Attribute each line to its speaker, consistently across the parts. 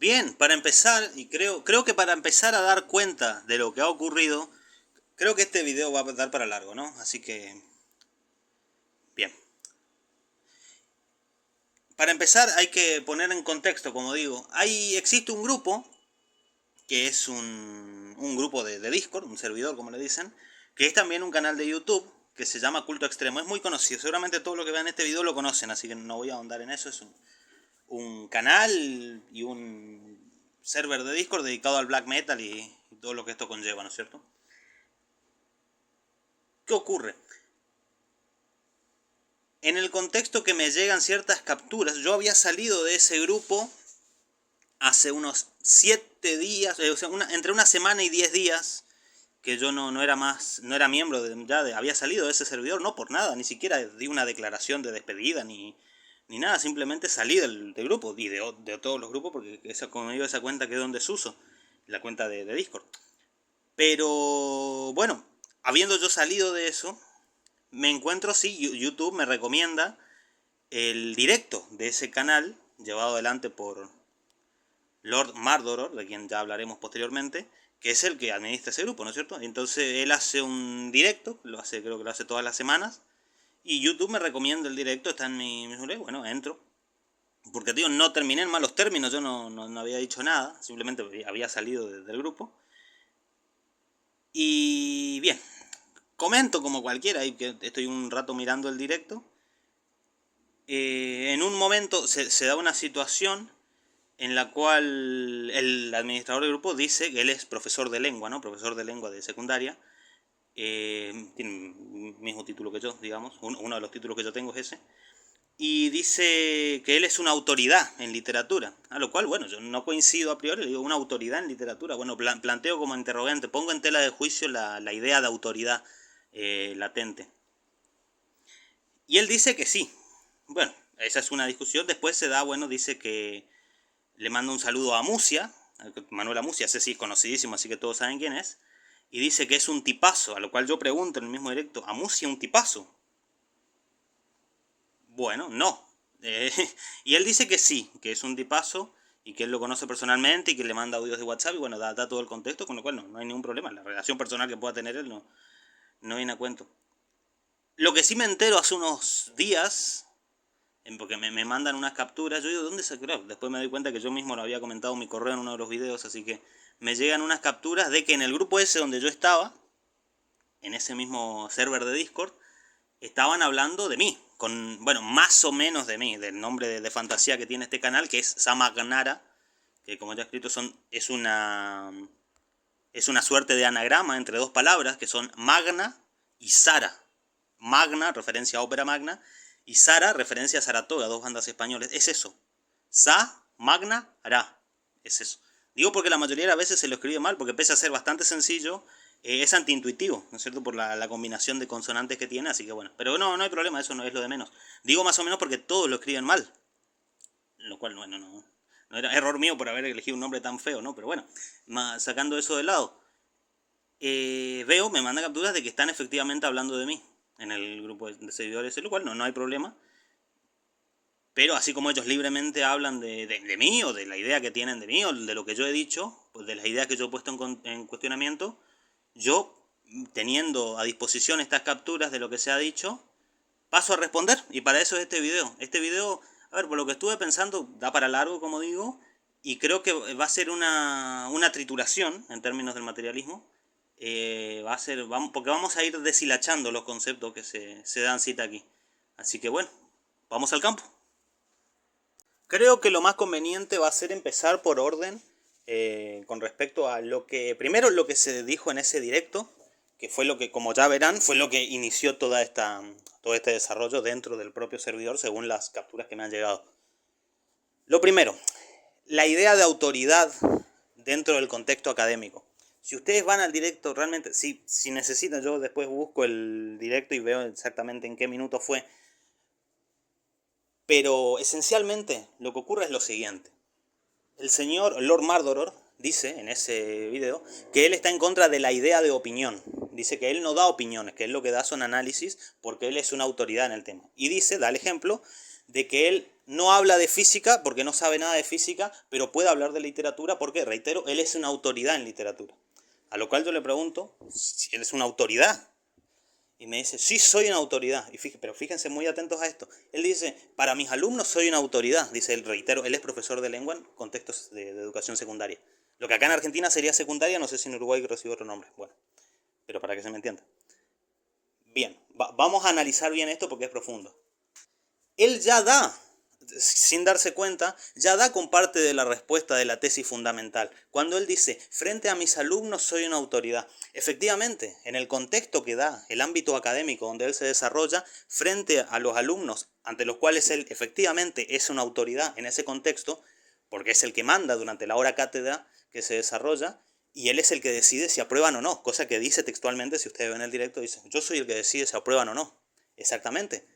Speaker 1: Bien, para empezar, y creo que para empezar a dar cuenta de lo que ha ocurrido, creo que este video va a dar para largo, ¿no? Así que, bien. Para empezar hay que poner en contexto, como digo, existe un grupo, que es un grupo de Discord, un servidor como le dicen, que es también un canal de YouTube, que se llama Culto Extremo. Es muy conocido, seguramente todos los que vean este video lo conocen, así que no voy a ahondar en eso. Es un canal y un server de Discord dedicado al black metal y todo lo que esto conlleva, ¿no es cierto? ¿Qué ocurre? En el contexto que me llegan ciertas capturas, yo había salido de ese grupo hace unos 7 días, o sea, entre una semana y 10 días, que yo no era más, no era miembro había salido de ese servidor, no por nada, ni siquiera di una declaración de despedida ni nada, simplemente salí del grupo y de todos los grupos, porque como digo, esa cuenta quedó en desuso, la cuenta de Discord. Pero bueno, habiendo yo salido de eso, me encuentro, sí, YouTube me recomienda el directo de ese canal, llevado adelante por Lord Mardoror, de quien ya hablaremos posteriormente, que es el que administra ese grupo, ¿no es cierto? Entonces él hace un directo, creo que lo hace todas las semanas, y YouTube me recomienda el directo, está en mi bueno, entro. Porque, tío, no terminé en malos términos, yo no había dicho nada, simplemente había salido del grupo. Y bien, comento como cualquiera, y que estoy un rato mirando el directo. En un momento se da una situación en la cual el administrador del grupo dice que él es profesor de lengua, ¿no? Profesor de lengua de secundaria. Tiene el mismo título que yo, digamos. Uno de los títulos que yo tengo es ese. Y dice que él es una autoridad en literatura. A lo cual, bueno, yo no coincido a priori, le digo una autoridad en literatura. Bueno, planteo como interrogante, pongo en tela de juicio la idea de autoridad latente. Y él dice que sí. Bueno, esa es una discusión. Después se da, bueno, dice que le manda un saludo a Musia, Manuel Amucia, ese sí es conocidísimo, así que todos saben quién es. Y dice que es un tipazo, a lo cual yo pregunto en el mismo directo, ¿Amucia un tipazo? Bueno, no. Y él dice que sí, que es un tipazo y que él lo conoce personalmente y que le manda audios de WhatsApp y bueno, da todo el contexto, con lo cual no hay ningún problema. La relación personal que pueda tener él no viene a cuento. Lo que sí me entero hace unos días, porque me mandan unas capturas, yo digo, ¿dónde se creó? Después me doy cuenta que yo mismo lo había comentado en mi correo en uno de los videos, así que me llegan unas capturas de que en el grupo ese donde yo estaba, en ese mismo server de Discord, estaban hablando de mí, bueno, más o menos de mí, del nombre de fantasía que tiene este canal, que es Samagnara, que como ya he escrito es una suerte de anagrama entre dos palabras, que son Magna y Sara. Magna, referencia a ópera magna, y Sara, referencia a Saratoga, dos bandas españolas. Es eso. Sa, Magna, Ra. Es eso. Digo porque la mayoría de las veces se lo escribe mal, porque pese a ser bastante sencillo, es antiintuitivo, ¿no es cierto? Por la combinación de consonantes que tiene, así que bueno. Pero no hay problema, eso no es lo de menos. Digo más o menos porque todos lo escriben mal. Lo cual no era error mío por haber elegido un nombre tan feo, ¿no? Pero bueno, sacando eso de lado, me manda capturas de que están efectivamente hablando de mí en el grupo de seguidores, lo cual no hay problema. Pero así como ellos libremente hablan de mí o de la idea que tienen de mí o de lo que yo he dicho, pues de las ideas que yo he puesto en cuestionamiento, yo, teniendo a disposición estas capturas de lo que se ha dicho, paso a responder. Y para eso es este video. Este video, a ver, por lo que estuve pensando, da para largo, como digo, y creo que va a ser una trituración en términos del materialismo. Porque vamos a ir deshilachando los conceptos que se dan cita aquí. Así que bueno, vamos al campo. Creo que lo más conveniente va a ser empezar por orden con respecto a primero lo que se dijo en ese directo, que fue lo que, como ya verán, fue lo que inició todo este desarrollo dentro del propio servidor, según las capturas que me han llegado. Lo primero, la idea de autoridad dentro del contexto académico. Si ustedes van al directo, realmente, si necesitan, yo después busco el directo y veo exactamente en qué minuto fue. Pero esencialmente lo que ocurre es lo siguiente. El señor Lord Mardoror dice en ese video que él está en contra de la idea de opinión. Dice que él no da opiniones, que él lo que da son análisis porque él es una autoridad en el tema. Y da el ejemplo de que él no habla de física porque no sabe nada de física, pero puede hablar de literatura porque, reitero, él es una autoridad en literatura. A lo cual yo le pregunto si él es una autoridad. Y me dice, sí, soy una autoridad. Pero fíjense muy atentos a esto. Él dice, para mis alumnos soy una autoridad. Dice, él, reitero, él es profesor de lengua en contextos de educación secundaria. Lo que acá en Argentina sería secundaria, no sé si en Uruguay recibe otro nombre. Bueno, pero para que se me entienda. Bien, vamos a analizar bien esto porque es profundo. Él ya da, sin darse cuenta, ya da con parte de la respuesta de la tesis fundamental. Cuando él dice, frente a mis alumnos soy una autoridad. Efectivamente, en el contexto que da, el ámbito académico donde él se desarrolla, frente a los alumnos ante los cuales él efectivamente es una autoridad en ese contexto, porque es el que manda durante la hora cátedra que se desarrolla, y él es el que decide si aprueban o no, cosa que dice textualmente, si ustedes ven el directo, dice, yo soy el que decide si aprueban o no. Exactamente.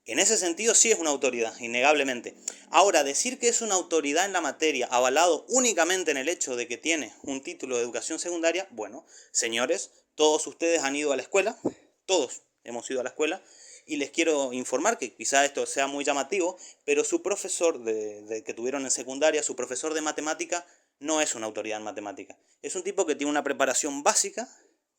Speaker 1: En ese sentido sí es una autoridad, innegablemente. Ahora, decir que es una autoridad en la materia, avalado únicamente en el hecho de que tiene un título de educación secundaria, bueno, señores, todos ustedes han ido a la escuela, todos hemos ido a la escuela, y les quiero informar que quizá esto sea muy llamativo, pero su profesor que tuvieron en secundaria, su profesor de matemática, no es una autoridad en matemática. Es un tipo que tiene una preparación básica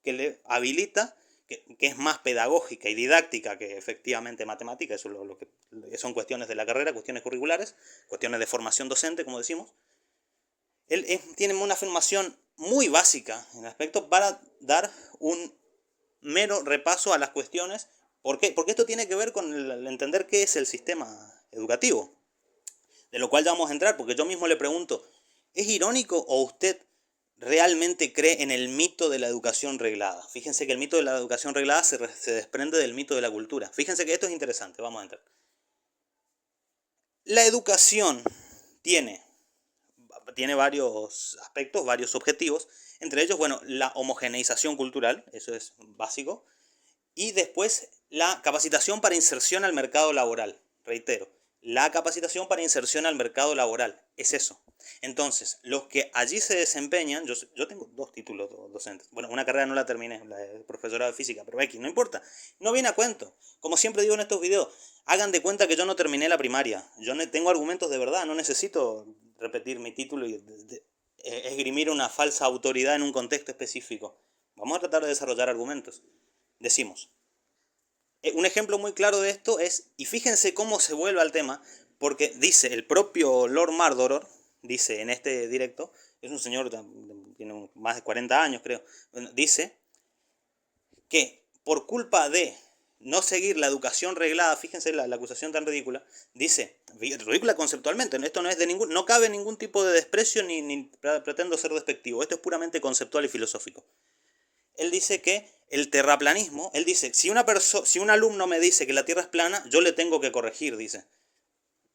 Speaker 1: que le habilita, que es más pedagógica y didáctica que efectivamente matemática, eso es lo que son cuestiones de la carrera, cuestiones curriculares, cuestiones de formación docente, como decimos. Él tiene una formación muy básica en el aspecto para dar un mero repaso a las cuestiones. ¿Por qué? Porque esto tiene que ver con el entender qué es el sistema educativo, de lo cual ya vamos a entrar, porque yo mismo le pregunto, ¿es irónico o usted realmente cree en el mito de la educación reglada? Fíjense que el mito de la educación reglada se desprende del mito de la cultura. Fíjense que esto es interesante, vamos a entrar. La educación tiene, tiene varios aspectos, varios objetivos, entre ellos, bueno, la homogeneización cultural, eso es básico, y después la capacitación para inserción al mercado laboral. Reitero, la capacitación para inserción al mercado laboral. Es eso. Entonces, los que allí se desempeñan, yo tengo 2 títulos docentes. Bueno, una carrera no la terminé, la de profesorado de física, pero X, no importa. No viene a cuento. Como siempre digo en estos videos, hagan de cuenta que yo no terminé la primaria. Yo tengo argumentos de verdad, no necesito repetir mi título y esgrimir una falsa autoridad en un contexto específico. Vamos a tratar de desarrollar argumentos. Decimos, un ejemplo muy claro de esto es, y fíjense cómo se vuelve al tema, porque dice el propio Lord Mardoror, dice en este directo, es un señor, tiene más de 40 años creo, dice que por culpa de no seguir la educación reglada, fíjense la acusación tan ridícula, dice, ridícula conceptualmente, esto no es de no cabe ningún tipo de desprecio ni pretendo ser despectivo, esto es puramente conceptual y filosófico. Él dice que el terraplanismo, él dice, si un alumno me dice que la Tierra es plana, yo le tengo que corregir, dice.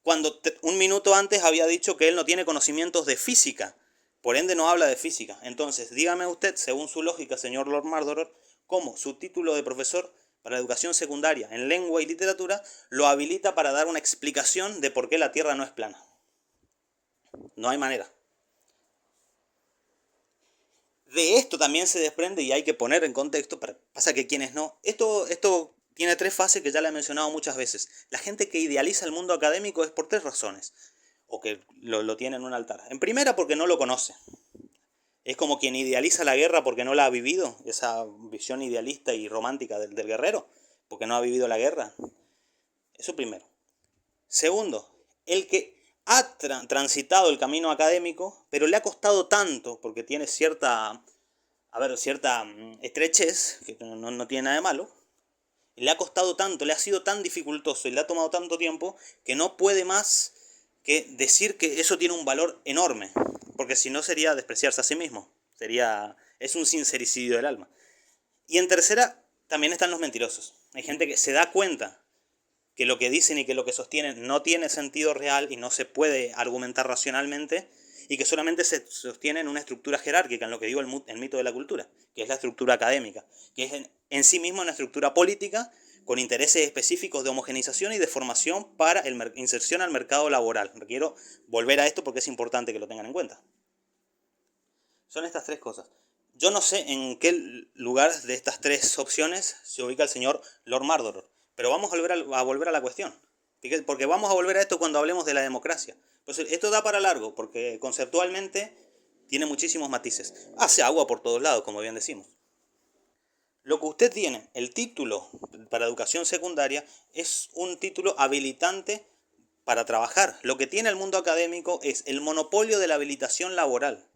Speaker 1: Cuando un minuto antes había dicho que él no tiene conocimientos de física, por ende no habla de física. Entonces, dígame usted, según su lógica, señor Lord Mardoror, cómo su título de profesor para educación secundaria en lengua y literatura lo habilita para dar una explicación de por qué la Tierra no es plana. No hay manera. De esto también se desprende, y hay que poner en contexto, pasa que quienes no, esto tiene 3 fases que ya le he mencionado muchas veces. La gente que idealiza el mundo académico es por 3 razones, o que lo tiene en un altar. En primera, porque no lo conoce. Es como quien idealiza la guerra porque no la ha vivido, esa visión idealista y romántica del guerrero, porque no ha vivido la guerra. Eso primero. Segundo, el que ha transitado el camino académico, pero le ha costado tanto, porque tiene cierta estrechez, que no tiene nada de malo, le ha costado tanto, le ha sido tan dificultoso y le ha tomado tanto tiempo que no puede más que decir que eso tiene un valor enorme, porque si no sería despreciarse a sí mismo, es un sincericidio del alma. Y en tercera, también están los mentirosos. Hay gente que se da cuenta que lo que dicen y que lo que sostienen no tiene sentido real y no se puede argumentar racionalmente, y que solamente se sostiene en una estructura jerárquica, en lo que digo el mito de la cultura, que es la estructura académica, que es en sí misma una estructura política con intereses específicos de homogeneización y de formación para inserción al mercado laboral. Quiero volver a esto porque es importante que lo tengan en cuenta. Son estas 3 cosas. Yo no sé en qué lugar de estas 3 opciones se ubica el señor Lord Mardoror, pero vamos a volver a la cuestión. Fíjate, porque vamos a volver a esto cuando hablemos de la democracia. Pues esto da para largo, porque conceptualmente tiene muchísimos matices. Hace agua por todos lados, como bien decimos. Lo que usted tiene, el título para educación secundaria, es un título habilitante para trabajar. Lo que tiene el mundo académico es el monopolio de la habilitación laboral.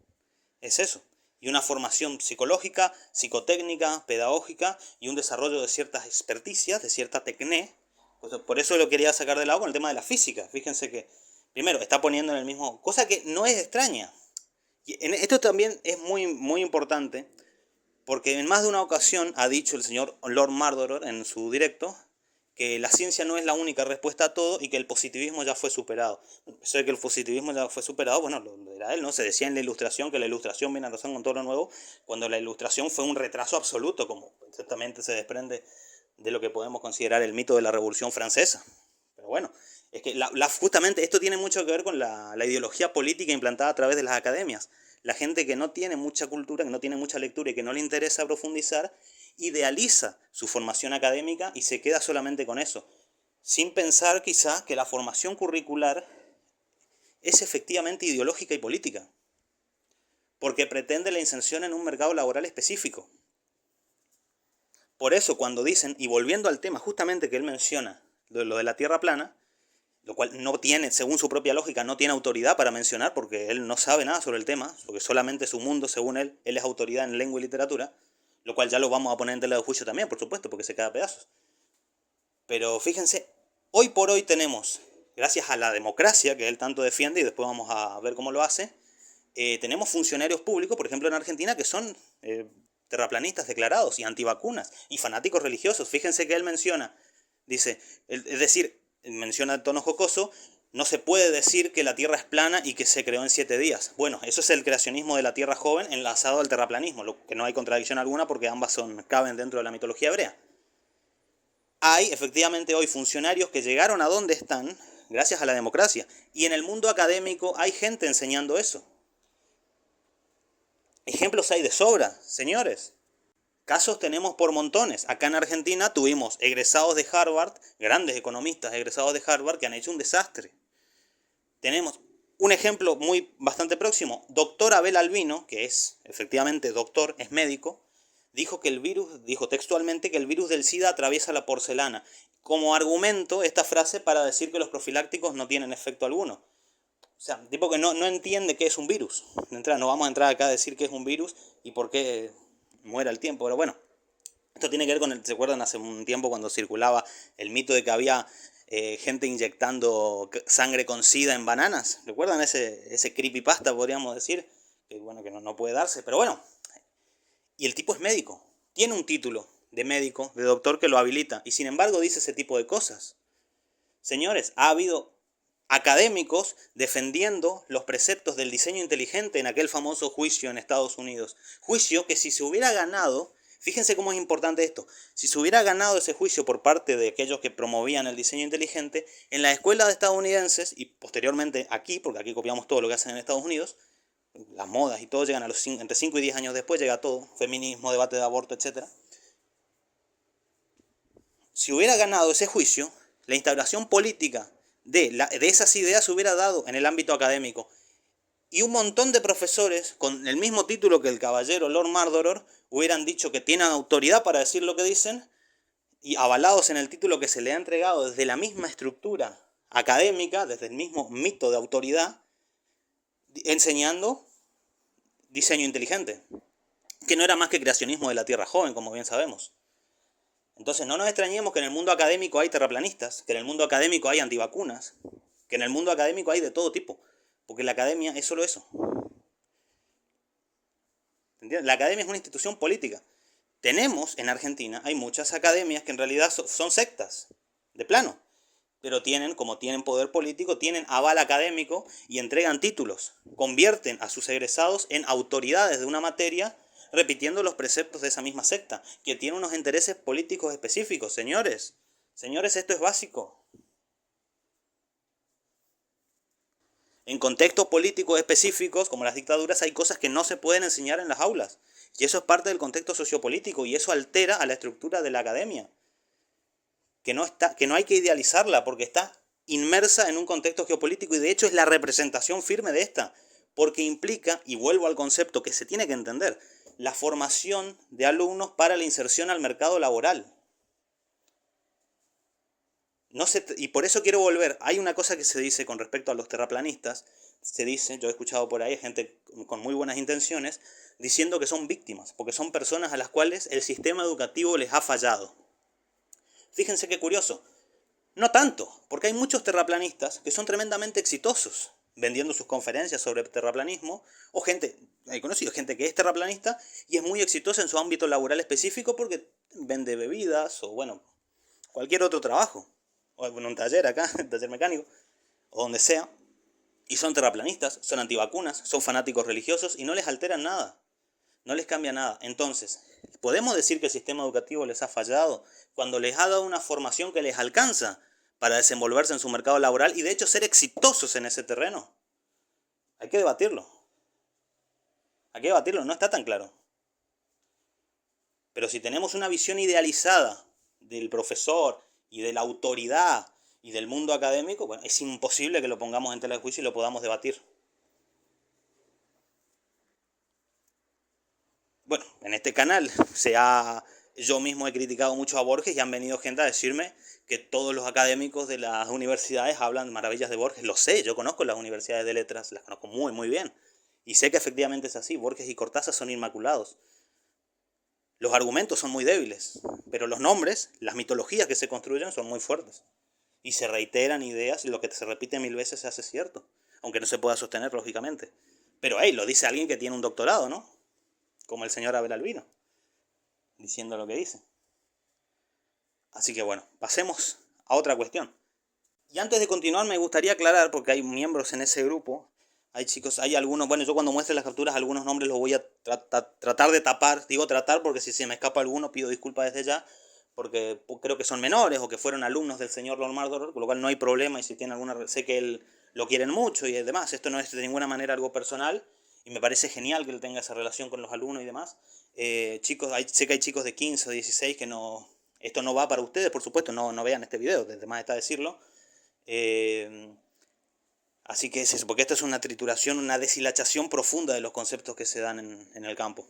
Speaker 1: Es eso. Y una formación psicológica, psicotécnica, pedagógica y un desarrollo de ciertas experticias, de cierta tecné. Pues por eso lo quería sacar del agua con el tema de la física. Fíjense que, primero, está poniendo en el mismo... Cosa que no es extraña. Y esto también es muy, muy importante, porque en más de una ocasión ha dicho el señor Lord Mardoror en su directo que la ciencia no es la única respuesta a todo y que el positivismo ya fue superado. Eso de que el positivismo ya fue superado, bueno, lo dirá él, ¿no? Se decía en la Ilustración que la Ilustración viene a razón con todo lo nuevo, cuando la Ilustración fue un retraso absoluto, como exactamente se desprende de lo que podemos considerar el mito de la Revolución Francesa. Pero bueno, es que justamente esto tiene mucho que ver con la ideología política implantada a través de las academias. La gente que no tiene mucha cultura, que no tiene mucha lectura y que no le interesa profundizar, idealiza su formación académica y se queda solamente con eso, sin pensar quizá que la formación curricular es efectivamente ideológica y política, porque pretende la inserción en un mercado laboral específico. Por eso cuando dicen, y volviendo al tema justamente que él menciona, lo de la tierra plana, lo cual no tiene, según su propia lógica, no tiene autoridad para mencionar, porque él no sabe nada sobre el tema, porque solamente su mundo, según él es autoridad en lengua y literatura, lo cual ya lo vamos a poner en tela de juicio también, por supuesto, porque se cae a pedazos. Pero fíjense, hoy por hoy tenemos, gracias a la democracia que él tanto defiende, y después vamos a ver cómo lo hace, tenemos funcionarios públicos, por ejemplo en Argentina, que son terraplanistas declarados y antivacunas y fanáticos religiosos. Fíjense que él menciona, dice, es decir, menciona el tono jocoso, no se puede decir que la Tierra es plana y que se creó en 7 días. Bueno, eso es el creacionismo de la Tierra joven enlazado al terraplanismo, lo que no hay contradicción alguna porque ambas caben dentro de la mitología hebrea. Hay efectivamente hoy funcionarios que llegaron a donde están gracias a la democracia. Y en el mundo académico hay gente enseñando eso. Ejemplos hay de sobra, señores. Casos tenemos por montones. Acá en Argentina tuvimos egresados de Harvard, grandes economistas egresados de Harvard que han hecho un desastre. Tenemos un ejemplo bastante próximo. Doctor Abel Albino, que es efectivamente doctor, es médico, dijo textualmente que el virus del SIDA atraviesa la porcelana. Como argumento esta frase para decir que los profilácticos no tienen efecto alguno. O sea, tipo que no entiende qué es un virus. No vamos a entrar acá a decir qué es un virus y por qué muere al tiempo. Pero bueno, esto tiene que ver con ¿se acuerdan hace un tiempo cuando circulaba el mito de que había gente inyectando sangre con SIDA en bananas? ¿Recuerdan ese creepypasta, podríamos decir? Que bueno, que no puede darse, pero bueno. Y el tipo es médico, tiene un título de médico, de doctor que lo habilita, y sin embargo dice ese tipo de cosas. Señores, ha habido académicos defendiendo los preceptos del diseño inteligente en aquel famoso juicio en Estados Unidos. Juicio que si se hubiera ganado, fíjense cómo es importante esto, si se hubiera ganado ese juicio por parte de aquellos que promovían el diseño inteligente, en las escuelas estadounidenses y posteriormente aquí, porque aquí copiamos todo lo que hacen en Estados Unidos, las modas y todo llegan a entre 5 y 10 años después, llega todo, feminismo, debate de aborto, etc. Si hubiera ganado ese juicio, la instauración política de esas ideas se hubiera dado en el ámbito académico. Y un montón de profesores, con el mismo título que el caballero Lord Mardoror, hubieran dicho que tienen autoridad para decir lo que dicen, y avalados en el título que se le ha entregado desde la misma estructura académica, desde el mismo mito de autoridad, enseñando diseño inteligente, que no era más que creacionismo de la Tierra joven, como bien sabemos. Entonces no nos extrañemos que en el mundo académico hay terraplanistas, que en el mundo académico hay antivacunas, que en el mundo académico hay de todo tipo, porque la academia es solo eso. ¿Entiendes? La academia es una institución política. Tenemos en Argentina, hay muchas academias que en realidad son sectas, de plano, pero como tienen poder político, tienen aval académico y entregan títulos, convierten a sus egresados en autoridades de una materia repitiendo los preceptos de esa misma secta, que tiene unos intereses políticos específicos. Señores, esto es básico. En contextos políticos específicos, como las dictaduras, hay cosas que no se pueden enseñar en las aulas. Y eso es parte del contexto sociopolítico y eso altera a la estructura de la academia. Que no hay que idealizarla porque está inmersa en un contexto geopolítico y de hecho es la representación firme de esta, porque implica, y vuelvo al concepto que se tiene que entender, la formación de alumnos para la inserción al mercado laboral. No se, y por eso quiero volver, hay una cosa que se dice con respecto a los terraplanistas, se dice, yo he escuchado por ahí gente con muy buenas intenciones, diciendo que son víctimas, porque son personas a las cuales el sistema educativo les ha fallado. Fíjense qué curioso, no tanto, porque hay muchos terraplanistas que son tremendamente exitosos vendiendo sus conferencias sobre terraplanismo, o gente, he conocido gente que es terraplanista y es muy exitosa en su ámbito laboral específico porque vende bebidas o bueno, cualquier otro trabajo, o en un taller acá, un taller mecánico, o donde sea, y son terraplanistas, son antivacunas, son fanáticos religiosos y no les alteran nada, no les cambia nada. Entonces, ¿podemos decir que el sistema educativo les ha fallado cuando les ha dado una formación que les alcanza para desenvolverse en su mercado laboral y de hecho ser exitosos en ese terreno? Hay que debatirlo. Hay que debatirlo, no está tan claro. Pero si tenemos una visión idealizada del profesor y de la autoridad y del mundo académico, bueno, es imposible que lo pongamos en tela de juicio y lo podamos debatir. Bueno, en este canal yo mismo he criticado mucho a Borges y han venido gente a decirme que todos los académicos de las universidades hablan maravillas de Borges. Lo sé, yo conozco las universidades de letras, las conozco muy, muy bien. Y sé que efectivamente es así, Borges y Cortázar son inmaculados. Los argumentos son muy débiles, pero los nombres, las mitologías que se construyen son muy fuertes. Y se reiteran ideas y lo que se repite 1000 veces se hace cierto, aunque no se pueda sostener lógicamente. Pero hey, lo dice alguien que tiene un doctorado, ¿no? Como el señor Abel Albino, diciendo lo que dice. Así que bueno, pasemos a otra cuestión. Y antes de continuar me gustaría aclarar, porque hay miembros en ese grupo, hay chicos, hay algunos, bueno, yo cuando muestre las capturas algunos nombres los voy a tratar de tapar, digo tratar porque si se me escapa alguno pido disculpas desde ya, porque creo que son menores o que fueron alumnos del señor Lord Mardor, con lo cual no hay problema y si tiene alguna, sé que él lo quieren mucho y demás, esto no es de ninguna manera algo personal y me parece genial que él tenga esa relación con los alumnos y demás. Chicos, sé que hay chicos de 15 o 16 que no, esto no va para ustedes, por supuesto, no vean este video, desde más está decirlo. Así que es eso, porque esto es una trituración, una deshilachación profunda de los conceptos que se dan en el campo.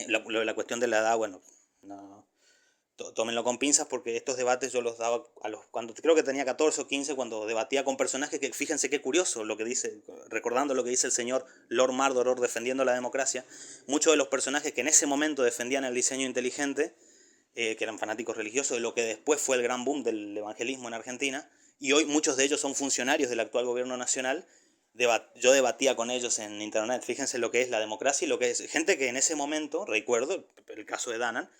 Speaker 1: La cuestión de la edad, bueno, no, tómenlo con pinzas porque estos debates yo los daba cuando creo que tenía 14 o 15 cuando debatía con personajes que fíjense qué curioso lo que dice, recordando lo que dice el señor Lord Mardor defendiendo la democracia, muchos de los personajes que en ese momento defendían el diseño inteligente, que eran fanáticos religiosos de lo que después fue el gran boom del evangelismo en Argentina, y hoy muchos de ellos son funcionarios del actual gobierno nacional. Yo debatía con ellos en internet, fíjense lo que es la democracia y lo que es gente que en ese momento, recuerdo el caso de Danan,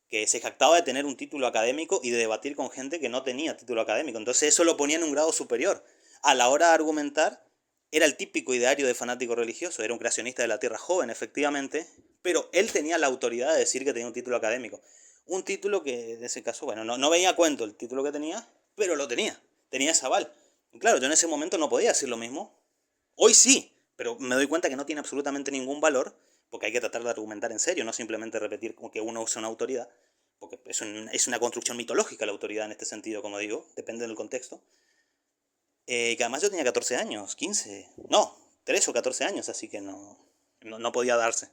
Speaker 1: que se jactaba de tener un título académico y de debatir con gente que no tenía título académico. Entonces eso lo ponía en un grado superior. A la hora de argumentar, era el típico ideario de fanático religioso, era un creacionista de la Tierra joven, efectivamente, pero él tenía la autoridad de decir que tenía un título académico. Un título que, en ese caso, bueno, no veía a cuento el título que tenía, pero lo tenía ese aval. Y claro, yo en ese momento no podía decir lo mismo. Hoy sí, pero me doy cuenta que no tiene absolutamente ningún valor, porque hay que tratar de argumentar en serio, no simplemente repetir que uno usa una autoridad, porque es una construcción mitológica la autoridad en este sentido, como digo, depende del contexto. Que además yo tenía 14 años, 15, no, 3 o 14 años, así que no podía darse.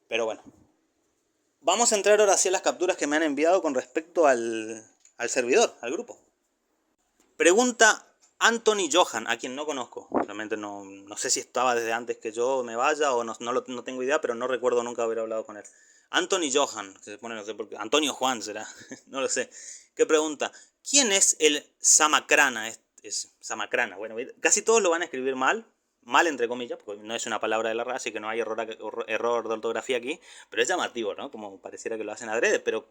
Speaker 1: Pero bueno, vamos a entrar ahora hacia las capturas que me han enviado con respecto al servidor, al grupo. Pregunta Anthony Johan, a quien no conozco. Realmente no sé si estaba desde antes que yo me vaya o no tengo idea, pero no recuerdo nunca haber hablado con él. Anthony Johan, se pone, no sé por qué. Antonio Juan será, no lo sé. ¿Qué pregunta? ¿Quién es el Samakrana? Es Samakrana. Bueno, casi todos lo van a escribir mal entre comillas, porque no es una palabra de la RAE, así que no hay error de ortografía aquí, pero es llamativo, ¿no? Como pareciera que lo hacen adrede, pero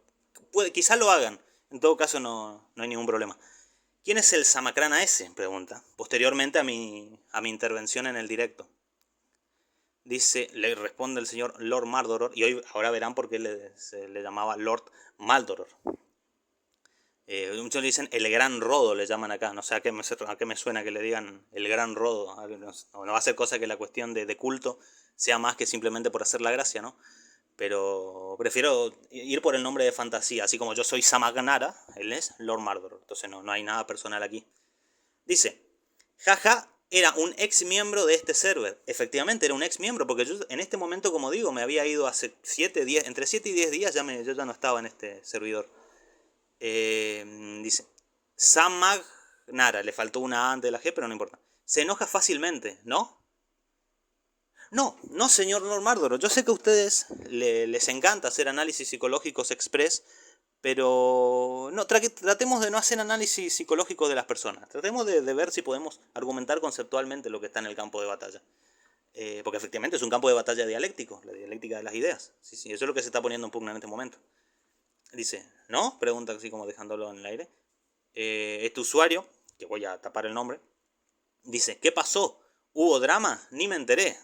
Speaker 1: quizás lo hagan. En todo caso no hay ningún problema. ¿Quién es el Samakrana ese? Pregunta. Posteriormente a mi intervención en el directo. Dice, le responde el señor Lord Mardor, y ahora verán por qué se le llamaba Lord Maldoror. Muchos le dicen el gran rodo, le llaman acá. No sé a qué me suena que le digan el gran rodo. No va a ser cosa que la cuestión de culto sea más que simplemente por hacer la gracia, ¿no? Pero prefiero ir por el nombre de fantasía, así como yo soy Samagnara, él es Lord Mardor. Entonces no hay nada personal aquí. Dice, jaja, era un ex miembro de este server. Efectivamente, era un ex miembro, porque yo en este momento, como digo, me había ido hace 7 días, entre 7 y 10 días, yo ya no estaba en este servidor. Dice, Samagnara, le faltó una A antes de la G, pero no importa. Se enoja fácilmente, ¿no? No, señor Lord Mardor. Yo sé que a ustedes les encanta hacer análisis psicológicos express, pero no, tratemos de no hacer análisis psicológicos de las personas. Tratemos de ver si podemos argumentar conceptualmente lo que está en el campo de batalla. Porque efectivamente es un campo de batalla dialéctico, la dialéctica de las ideas. Sí, eso es lo que se está poniendo en pugna en este momento. Dice, ¿no? Pregunta así como dejándolo en el aire. Este usuario, que voy a tapar el nombre, dice, ¿qué pasó? ¿Hubo drama? Ni me enteré.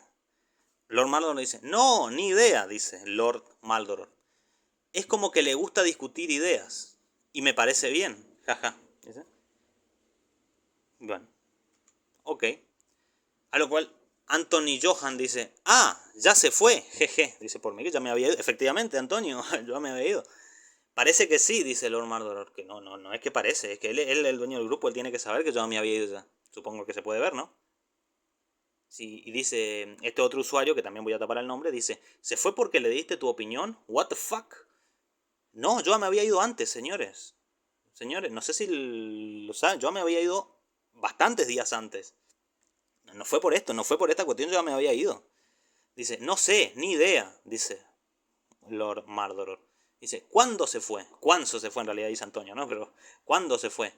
Speaker 1: Lord Maldoror dice, no, ni idea, dice Lord Maldoror. Es como que le gusta discutir ideas. Y me parece bien, jaja. ¿Dice? Bueno, ok. A lo cual Anthony Johan dice, ya se fue, jeje. Dice, por mí que ya me había ido. Efectivamente, Antonio, yo me había ido. Parece que sí, dice Lord Maldoror. Que no es que parece, es que él es el dueño del grupo, él tiene que saber que yo me había ido ya. Supongo que se puede ver, ¿no? Sí, y dice, este otro usuario, que también voy a tapar el nombre, dice, ¿se fue porque le diste tu opinión? What the fuck? No, yo me había ido antes, señores. Señores, no sé si lo saben, yo me había ido bastantes días antes. No fue por esto, no fue por esta cuestión, yo ya me había ido. Dice, no sé, ni idea, dice Lord Mardoror. Dice, ¿cuándo se fue? ¿Cuándo se fue en realidad? Dice Antonio, ¿no? Pero, ¿cuándo se fue?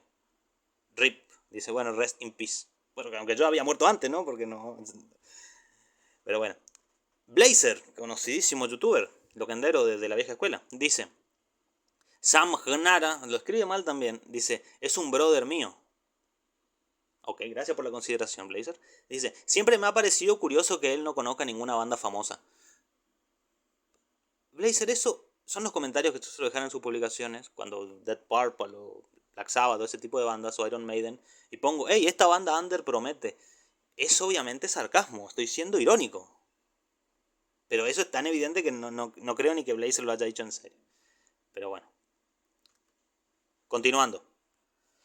Speaker 1: RIP. Dice, bueno, rest in peace. Bueno, aunque yo había muerto antes, ¿no? Porque no... Pero bueno. Blazer, conocidísimo youtuber, loquendero de la vieja escuela, dice, Sam Gnara, lo escribe mal también, dice, es un brother mío. Ok, gracias por la consideración, Blazer. Dice, siempre me ha parecido curioso que él no conozca ninguna banda famosa. Blazer, eso son los comentarios que se lo dejan en sus publicaciones, cuando Dead Purple o Black Sabbath o ese tipo de bandas, o Iron Maiden, y pongo, hey, esta banda under promete. Es obviamente sarcasmo, estoy siendo irónico. Pero eso es tan evidente que no creo ni que Blazer lo haya dicho en serio. Pero bueno. Continuando.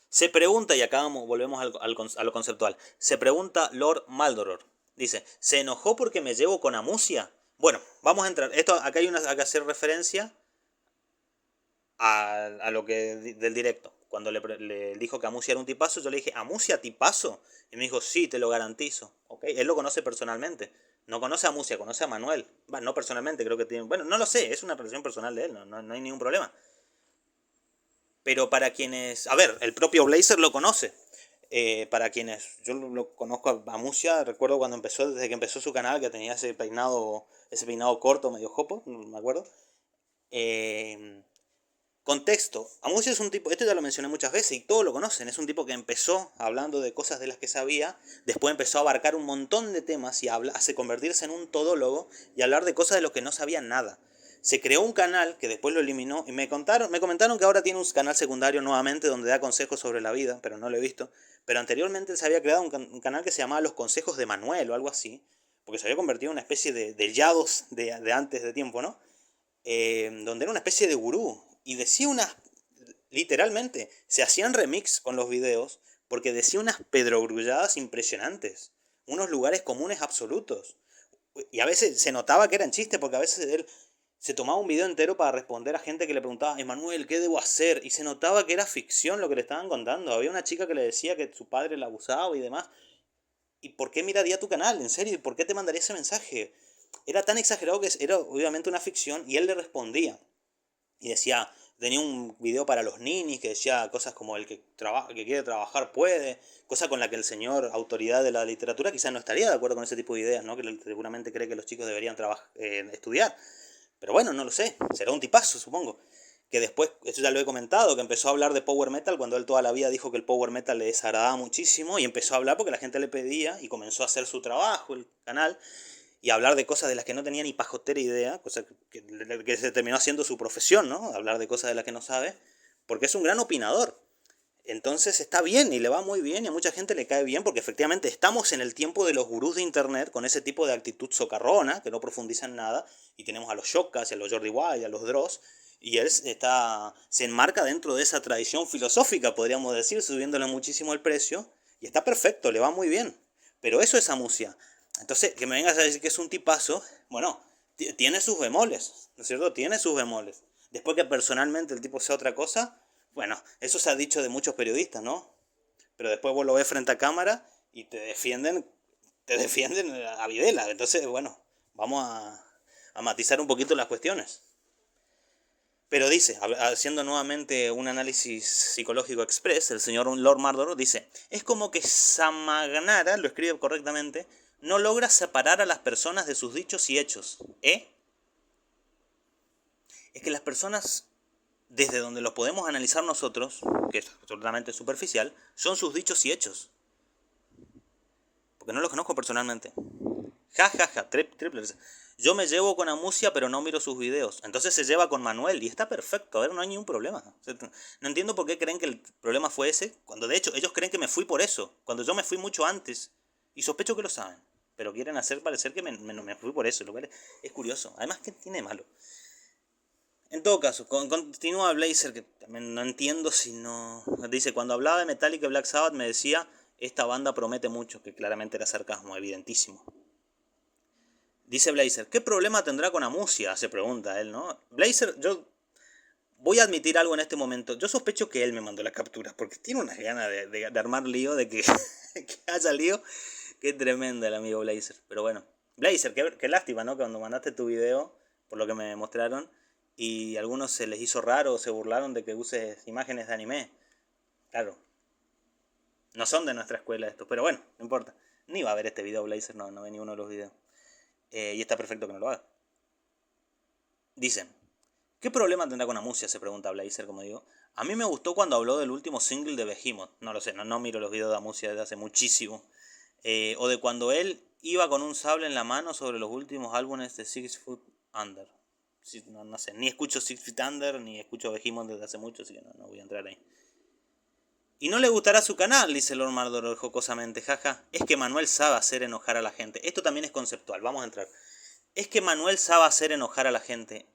Speaker 1: Se pregunta, y acá volvemos a lo conceptual. Se pregunta Lord Maldoror. Dice, ¿se enojó porque me llevo con Amusia? Bueno, vamos a entrar. Acá hay que hacer referencia a lo que del directo. Cuando le dijo que Amusia era un tipazo, yo le dije, ¿Amusia tipazo? Y me dijo, sí, te lo garantizo. ¿Okay? Él lo conoce personalmente. No conoce a Amusia, conoce a Manuel. Bueno, no personalmente, creo que tiene... Bueno, no lo sé, es una relación personal de él, no hay ningún problema. Pero para quienes... A ver, el propio Blazer lo conoce. Para quienes... Yo lo conozco a Musia, recuerdo cuando empezó, desde que empezó su canal, que tenía ese peinado corto, medio jopo, no me acuerdo. Contexto. Amusia es un tipo, esto ya lo mencioné muchas veces y todos lo conocen, es un tipo que empezó hablando de cosas de las que sabía, después empezó a abarcar un montón de temas y a convertirse en un todólogo y hablar de cosas de los que no sabía nada. Se creó un canal que después lo eliminó y me comentaron que ahora tiene un canal secundario nuevamente donde da consejos sobre la vida, pero no lo he visto. Pero anteriormente se había creado un canal que se llamaba Los Consejos de Manuel o algo así, porque se había convertido en una especie de Yados de antes de tiempo, ¿no? Donde era una especie de gurú y decía unas, literalmente, se hacían remix con los videos porque decía unas pedrogrulladas impresionantes, unos lugares comunes absolutos. Y a veces se notaba que eran chistes porque a veces él se tomaba un video entero para responder a gente que le preguntaba, Emanuel, ¿qué debo hacer? Y se notaba que era ficción lo que le estaban contando. Había una chica que le decía que su padre la abusaba y demás. ¿Y por qué miraría tu canal? En serio, ¿y por qué te mandaría ese mensaje? Era tan exagerado que era obviamente una ficción y él le respondía. Y decía, tenía un video para los ninis que decía cosas como el que quiere trabajar puede, cosa con la que el señor autoridad de la literatura quizás no estaría de acuerdo con ese tipo de ideas, ¿no? Que seguramente cree que los chicos deberían estudiar. Pero bueno, no lo sé, será un tipazo, supongo. Que después, esto ya lo he comentado, que empezó a hablar de Power Metal cuando él toda la vida dijo que el Power Metal le desagradaba muchísimo y empezó a hablar porque la gente le pedía y comenzó a hacer su trabajo, el canal, y hablar de cosas de las que no tenía ni pajotera idea, cosa que se terminó haciendo su profesión, ¿no? Hablar de cosas de las que no sabe, porque es un gran opinador. Entonces está bien y le va muy bien y a mucha gente le cae bien porque efectivamente estamos en el tiempo de los gurús de internet con ese tipo de actitud socarrona que no profundiza en nada y tenemos a los Shokas, a los Jordi Wild, a los Dross y él se enmarca dentro de esa tradición filosófica, podríamos decir, subiéndole muchísimo el precio y está perfecto, le va muy bien. Pero eso es amusia. Entonces, que me vengas a decir que es un tipazo, bueno, tiene sus bemoles, ¿no es cierto? Tiene sus bemoles. Después que personalmente el tipo sea otra cosa, bueno, eso se ha dicho de muchos periodistas, ¿no? Pero después vos lo ves frente a cámara y te defienden a Videla. Entonces, bueno, vamos a matizar un poquito las cuestiones. Pero dice, haciendo nuevamente un análisis psicológico express, el señor Lord Mardor dice, es como que Samagnara, lo escribe correctamente, no logra separar a las personas de sus dichos y hechos. Es que las personas, desde donde los podemos analizar nosotros, que es absolutamente superficial, son sus dichos y hechos. Porque no los conozco personalmente. Ja, ja, ja, triple. Yo me llevo con Amusia, pero no miro sus videos. Entonces se lleva con Manuel y está perfecto. A ver, no hay ningún problema. No entiendo por qué creen que el problema fue ese, cuando de hecho ellos creen que me fui por eso. Cuando yo me fui mucho antes. Y sospecho que lo saben. Pero quieren hacer parecer que me fui por eso. Lo cual es curioso. Además, ¿qué tiene de malo? En todo caso, continúa Blazer, que también no entiendo si no... Dice, cuando hablaba de Metallica y Black Sabbath me decía, esta banda promete mucho, que claramente era sarcasmo, evidentísimo. Dice Blazer, ¿qué problema tendrá con Amusia? Se pregunta él, ¿no? Blazer, yo voy a admitir algo en este momento. Yo sospecho que él me mandó la captura, porque tiene unas ganas de armar lío, de que, que haya lío. Qué tremenda el amigo Blazer. Pero bueno, Blazer, qué lástima, ¿no? Cuando mandaste tu video, por lo que me mostraron, y a algunos se les hizo raro o se burlaron de que uses imágenes de anime. Claro, no son de nuestra escuela estos, pero bueno, no importa. Ni va a ver este video Blazer, no ve ninguno de los videos. Y está perfecto que no lo haga. Dicen, ¿qué problema tendrá con Amusia? Se pregunta Blazer, como digo. A mí me gustó cuando habló del último single de Behemoth. No lo sé, no miro los videos de Amusia desde hace muchísimo. O de cuando él iba con un sable en la mano sobre los últimos álbumes de Six Feet Under. Sí, no sé, ni escucho Six Feet Under, ni escucho Behemoth desde hace mucho, así que no voy a entrar ahí. Y no le gustará su canal, dice Lord Mardor jocosamente, jaja. Es que Manuel sabe hacer enojar a la gente. Esto también es conceptual, vamos a entrar. Es que Manuel sabe hacer enojar a la gente.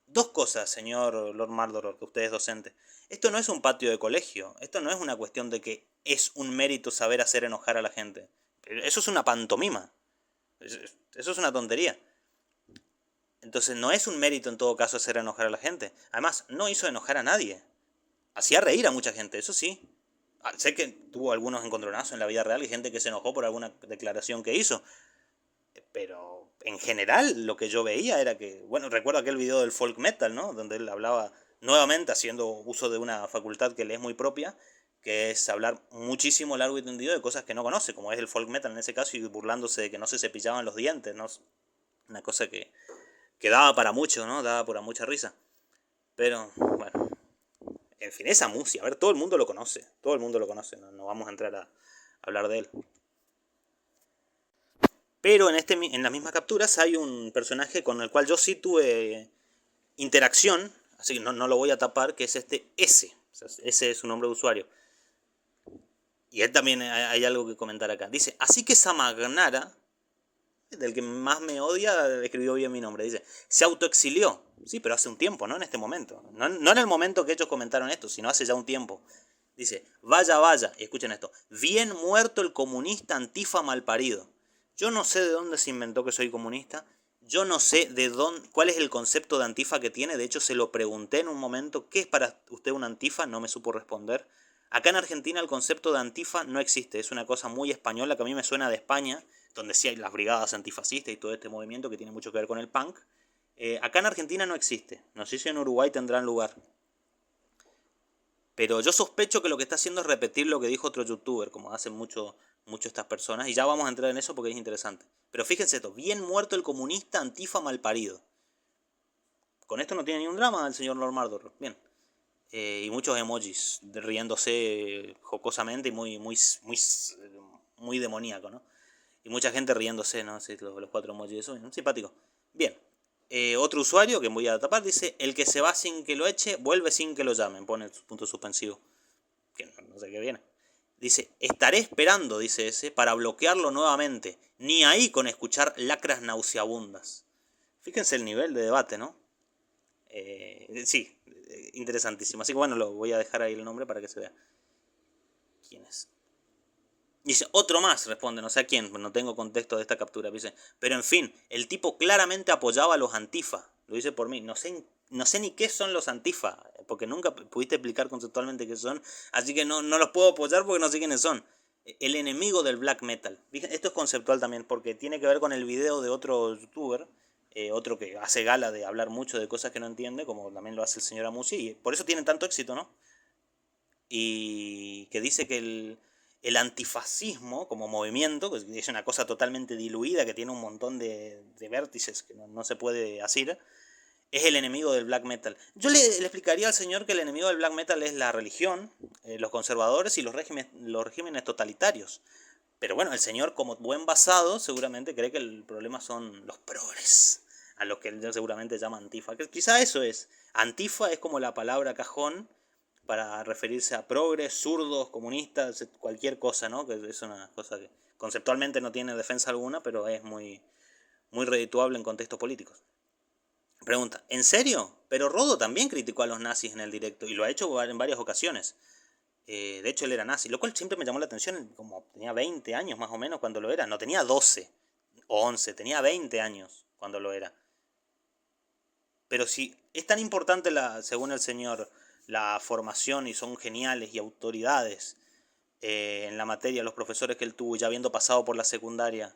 Speaker 1: Dos cosas, señor Lord Mardor, que usted es docente. Esto no es un patio de colegio. Esto no es una cuestión de que es un mérito saber hacer enojar a la gente. Eso es una pantomima. Eso es una tontería. Entonces no es un mérito en todo caso hacer enojar a la gente. Además, no hizo enojar a nadie. Hacía reír a mucha gente, eso sí. Sé que tuvo algunos encontronazos en la vida real y gente que se enojó por alguna declaración que hizo. Pero en general lo que yo veía era que, bueno, recuerdo aquel video del folk metal, ¿no? Donde él hablaba nuevamente haciendo uso de una facultad que le es muy propia, que es hablar muchísimo largo y tendido de cosas que no conoce, como es el folk metal en ese caso, y burlándose de que no se cepillaban los dientes, ¿no? Una cosa que daba para mucho, ¿no? Daba para mucha risa. Pero, bueno, en fin, esa música, a ver, todo el mundo lo conoce, no vamos a entrar a hablar de él. Pero en las mismas capturas hay un personaje con el cual yo sí tuve interacción, así que no lo voy a tapar, que es este S. O sea, ese es su nombre de usuario. Y él también hay algo que comentar acá. Dice, así que Samagnara, del que más me odia, escribió bien mi nombre. Dice, se autoexilió. Sí, pero hace un tiempo, no en este momento. No en el momento que ellos comentaron esto, sino hace ya un tiempo. Dice, vaya, y escuchen esto, bien muerto el comunista antifa malparido. Yo no sé de dónde se inventó que soy comunista. Yo no sé cuál es el concepto de antifa que tiene. De hecho, se lo pregunté en un momento. ¿Qué es para usted una antifa? No me supo responder. Acá en Argentina el concepto de antifa no existe. Es una cosa muy española que a mí me suena de España, donde sí hay las brigadas antifascistas y todo este movimiento que tiene mucho que ver con el punk. Acá en Argentina no existe. No sé si en Uruguay tendrán lugar. Pero yo sospecho que lo que está haciendo es repetir lo que dijo otro youtuber, como hacen mucho estas personas. Y ya vamos a entrar en eso porque es interesante. Pero fíjense esto, bien muerto el comunista antifa malparido. Con esto no tiene ni un drama el señor Lord Mardor. Bien. Y muchos emojis riéndose jocosamente y muy demoníaco, ¿no? Y mucha gente riéndose, ¿no? Sí, los 4 emojis, eso, ¿no? Simpático. Bien. Otro usuario que voy a tapar dice, el que se va sin que lo eche, vuelve sin que lo llamen. Pone punto suspensivo. que no sé qué viene. Dice, estaré esperando, dice ese, para bloquearlo nuevamente. Ni ahí con escuchar lacras nauseabundas. Fíjense el nivel de debate, ¿no? Sí, interesantísimo. Así que bueno, lo voy a dejar ahí el nombre para que se vea. ¿Quién es? Dice, otro más, responde, no sé a quién, no tengo contexto de esta captura. Dice, pero en fin, el tipo claramente apoyaba a los antifa. Lo dice por mí. No sé ni qué son los antifa, porque nunca pudiste explicar conceptualmente qué son. Así que no los puedo apoyar porque no sé quiénes son. El enemigo del black metal. Esto es conceptual también, porque tiene que ver con el video de otro youtuber, otro que hace gala de hablar mucho de cosas que no entiende, como también lo hace el señor Amusi, y por eso tiene tanto éxito, ¿no? Y que dice que el antifascismo como movimiento, que es una cosa totalmente diluida, que tiene un montón de vértices que no se puede asir, es el enemigo del black metal. Yo le explicaría al señor que el enemigo del black metal es la religión, los conservadores y los regímenes totalitarios. Pero bueno, el señor, como buen basado, seguramente cree que el problema son los progres, a los que él seguramente llama antifa. Que quizá eso es. Antifa es como la palabra cajón para referirse a progres, zurdos, comunistas, cualquier cosa, ¿no? Que es una cosa que conceptualmente no tiene defensa alguna, pero es muy redituable en contextos políticos. Pregunta, ¿en serio? Pero Rodo también criticó a los nazis en el directo y lo ha hecho en varias ocasiones. De hecho, él era nazi, lo cual siempre me llamó la atención, como tenía 20 años más o menos cuando lo era. No tenía 12 o 11, tenía 20 años cuando lo era. Pero si es tan importante, según el señor, la formación y son geniales y autoridades en la materia, los profesores que él tuvo, ya habiendo pasado por la secundaria,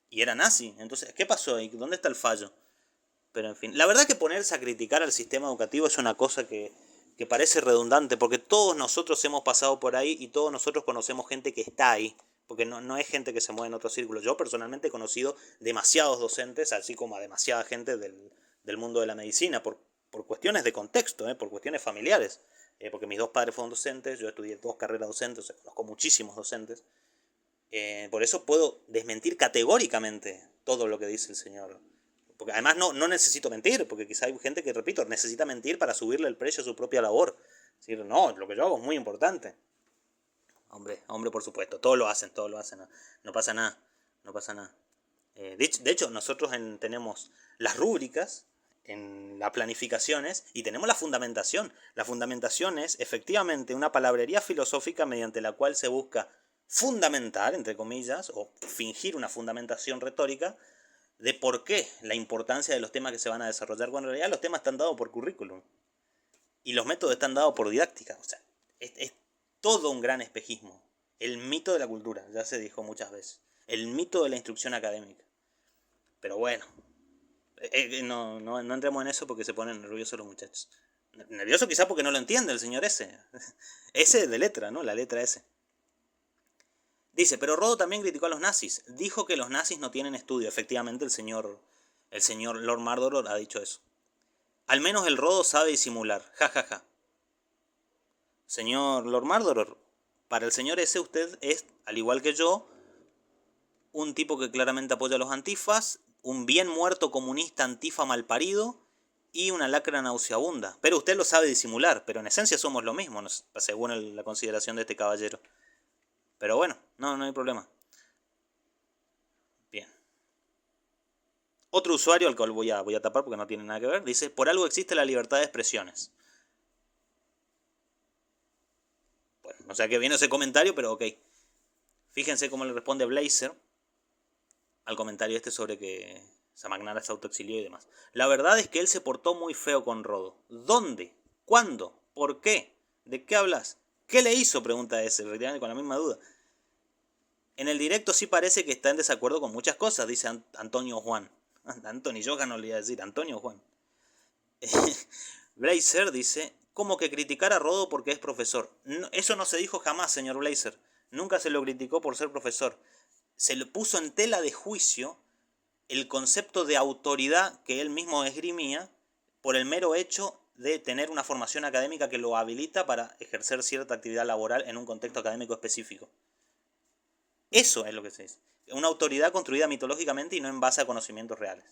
Speaker 1: y era nazi, entonces, ¿qué pasó ahí? ¿Dónde está el fallo? Pero en fin, la verdad que ponerse a criticar al sistema educativo es una cosa que parece redundante, porque todos nosotros hemos pasado por ahí y todos nosotros conocemos gente que está ahí, porque no es gente que se mueve en otro círculo. Yo personalmente he conocido demasiados docentes, así como a demasiada gente del mundo de la medicina, por cuestiones de contexto, por cuestiones familiares, porque mis dos padres fueron docentes, yo estudié 2 carreras docentes, o sea, conozco muchísimos docentes. Por eso puedo desmentir categóricamente todo lo que dice el señor. Porque además no necesito mentir, porque quizá hay gente que, repito, necesita mentir para subirle el precio a su propia labor. Es decir, no, lo que yo hago es muy importante. Hombre, por supuesto, todos lo hacen, no pasa nada, no pasa nada. De hecho, nosotros tenemos las rúbricas en las planificaciones y tenemos la fundamentación. La fundamentación es efectivamente una palabrería filosófica mediante la cual se busca fundamentar, entre comillas, o fingir una fundamentación retórica de por qué la importancia de los temas que se van a desarrollar, cuando en realidad los temas están dados por currículum y los métodos están dados por didáctica. O sea, es todo un gran espejismo. El mito de la cultura, ya se dijo muchas veces. El mito de la instrucción académica. Pero bueno, no entremos en eso porque se ponen nerviosos los muchachos. Nervioso quizás porque no lo entiende el señor S. S de letra, ¿no? La letra S. Dice, pero Rodo también criticó a los nazis. Dijo que los nazis no tienen estudio. Efectivamente, el señor Lord Mardor ha dicho eso. Al menos el Rodo sabe disimular. Ja, ja, ja. Señor Lord Mardor, para el señor S usted es, al igual que yo, un tipo que claramente apoya a los antifas, un bien muerto comunista antifa malparido y una lacra nauseabunda. Pero usted lo sabe disimular, pero en esencia somos lo mismo, según la consideración de este caballero. Pero bueno, no hay problema. Bien. Otro usuario, al cual voy a tapar porque no tiene nada que ver, dice, por algo existe la libertad de expresiones. Bueno, no sé a qué viene ese comentario, pero ok. Fíjense cómo le responde Blazer al comentario este sobre que Samagnara se autoexilió y demás. La verdad es que él se portó muy feo con Rodo. ¿Dónde? ¿Cuándo? ¿Por qué? ¿De qué hablas? ¿Qué le hizo? Pregunta ese, efectivamente con la misma duda. En el directo sí parece que está en desacuerdo con muchas cosas, dice Antonio Juan. Antonio Johan no le iba a decir, Antonio Juan. Blazer dice, ¿cómo que criticar a Rodo porque es profesor? No, eso no se dijo jamás, señor Blazer. Nunca se lo criticó por ser profesor. Se le puso en tela de juicio el concepto de autoridad que él mismo esgrimía por el mero hecho de tener una formación académica que lo habilita para ejercer cierta actividad laboral en un contexto académico específico. Eso es lo que se dice. Una autoridad construida mitológicamente y no en base a conocimientos reales.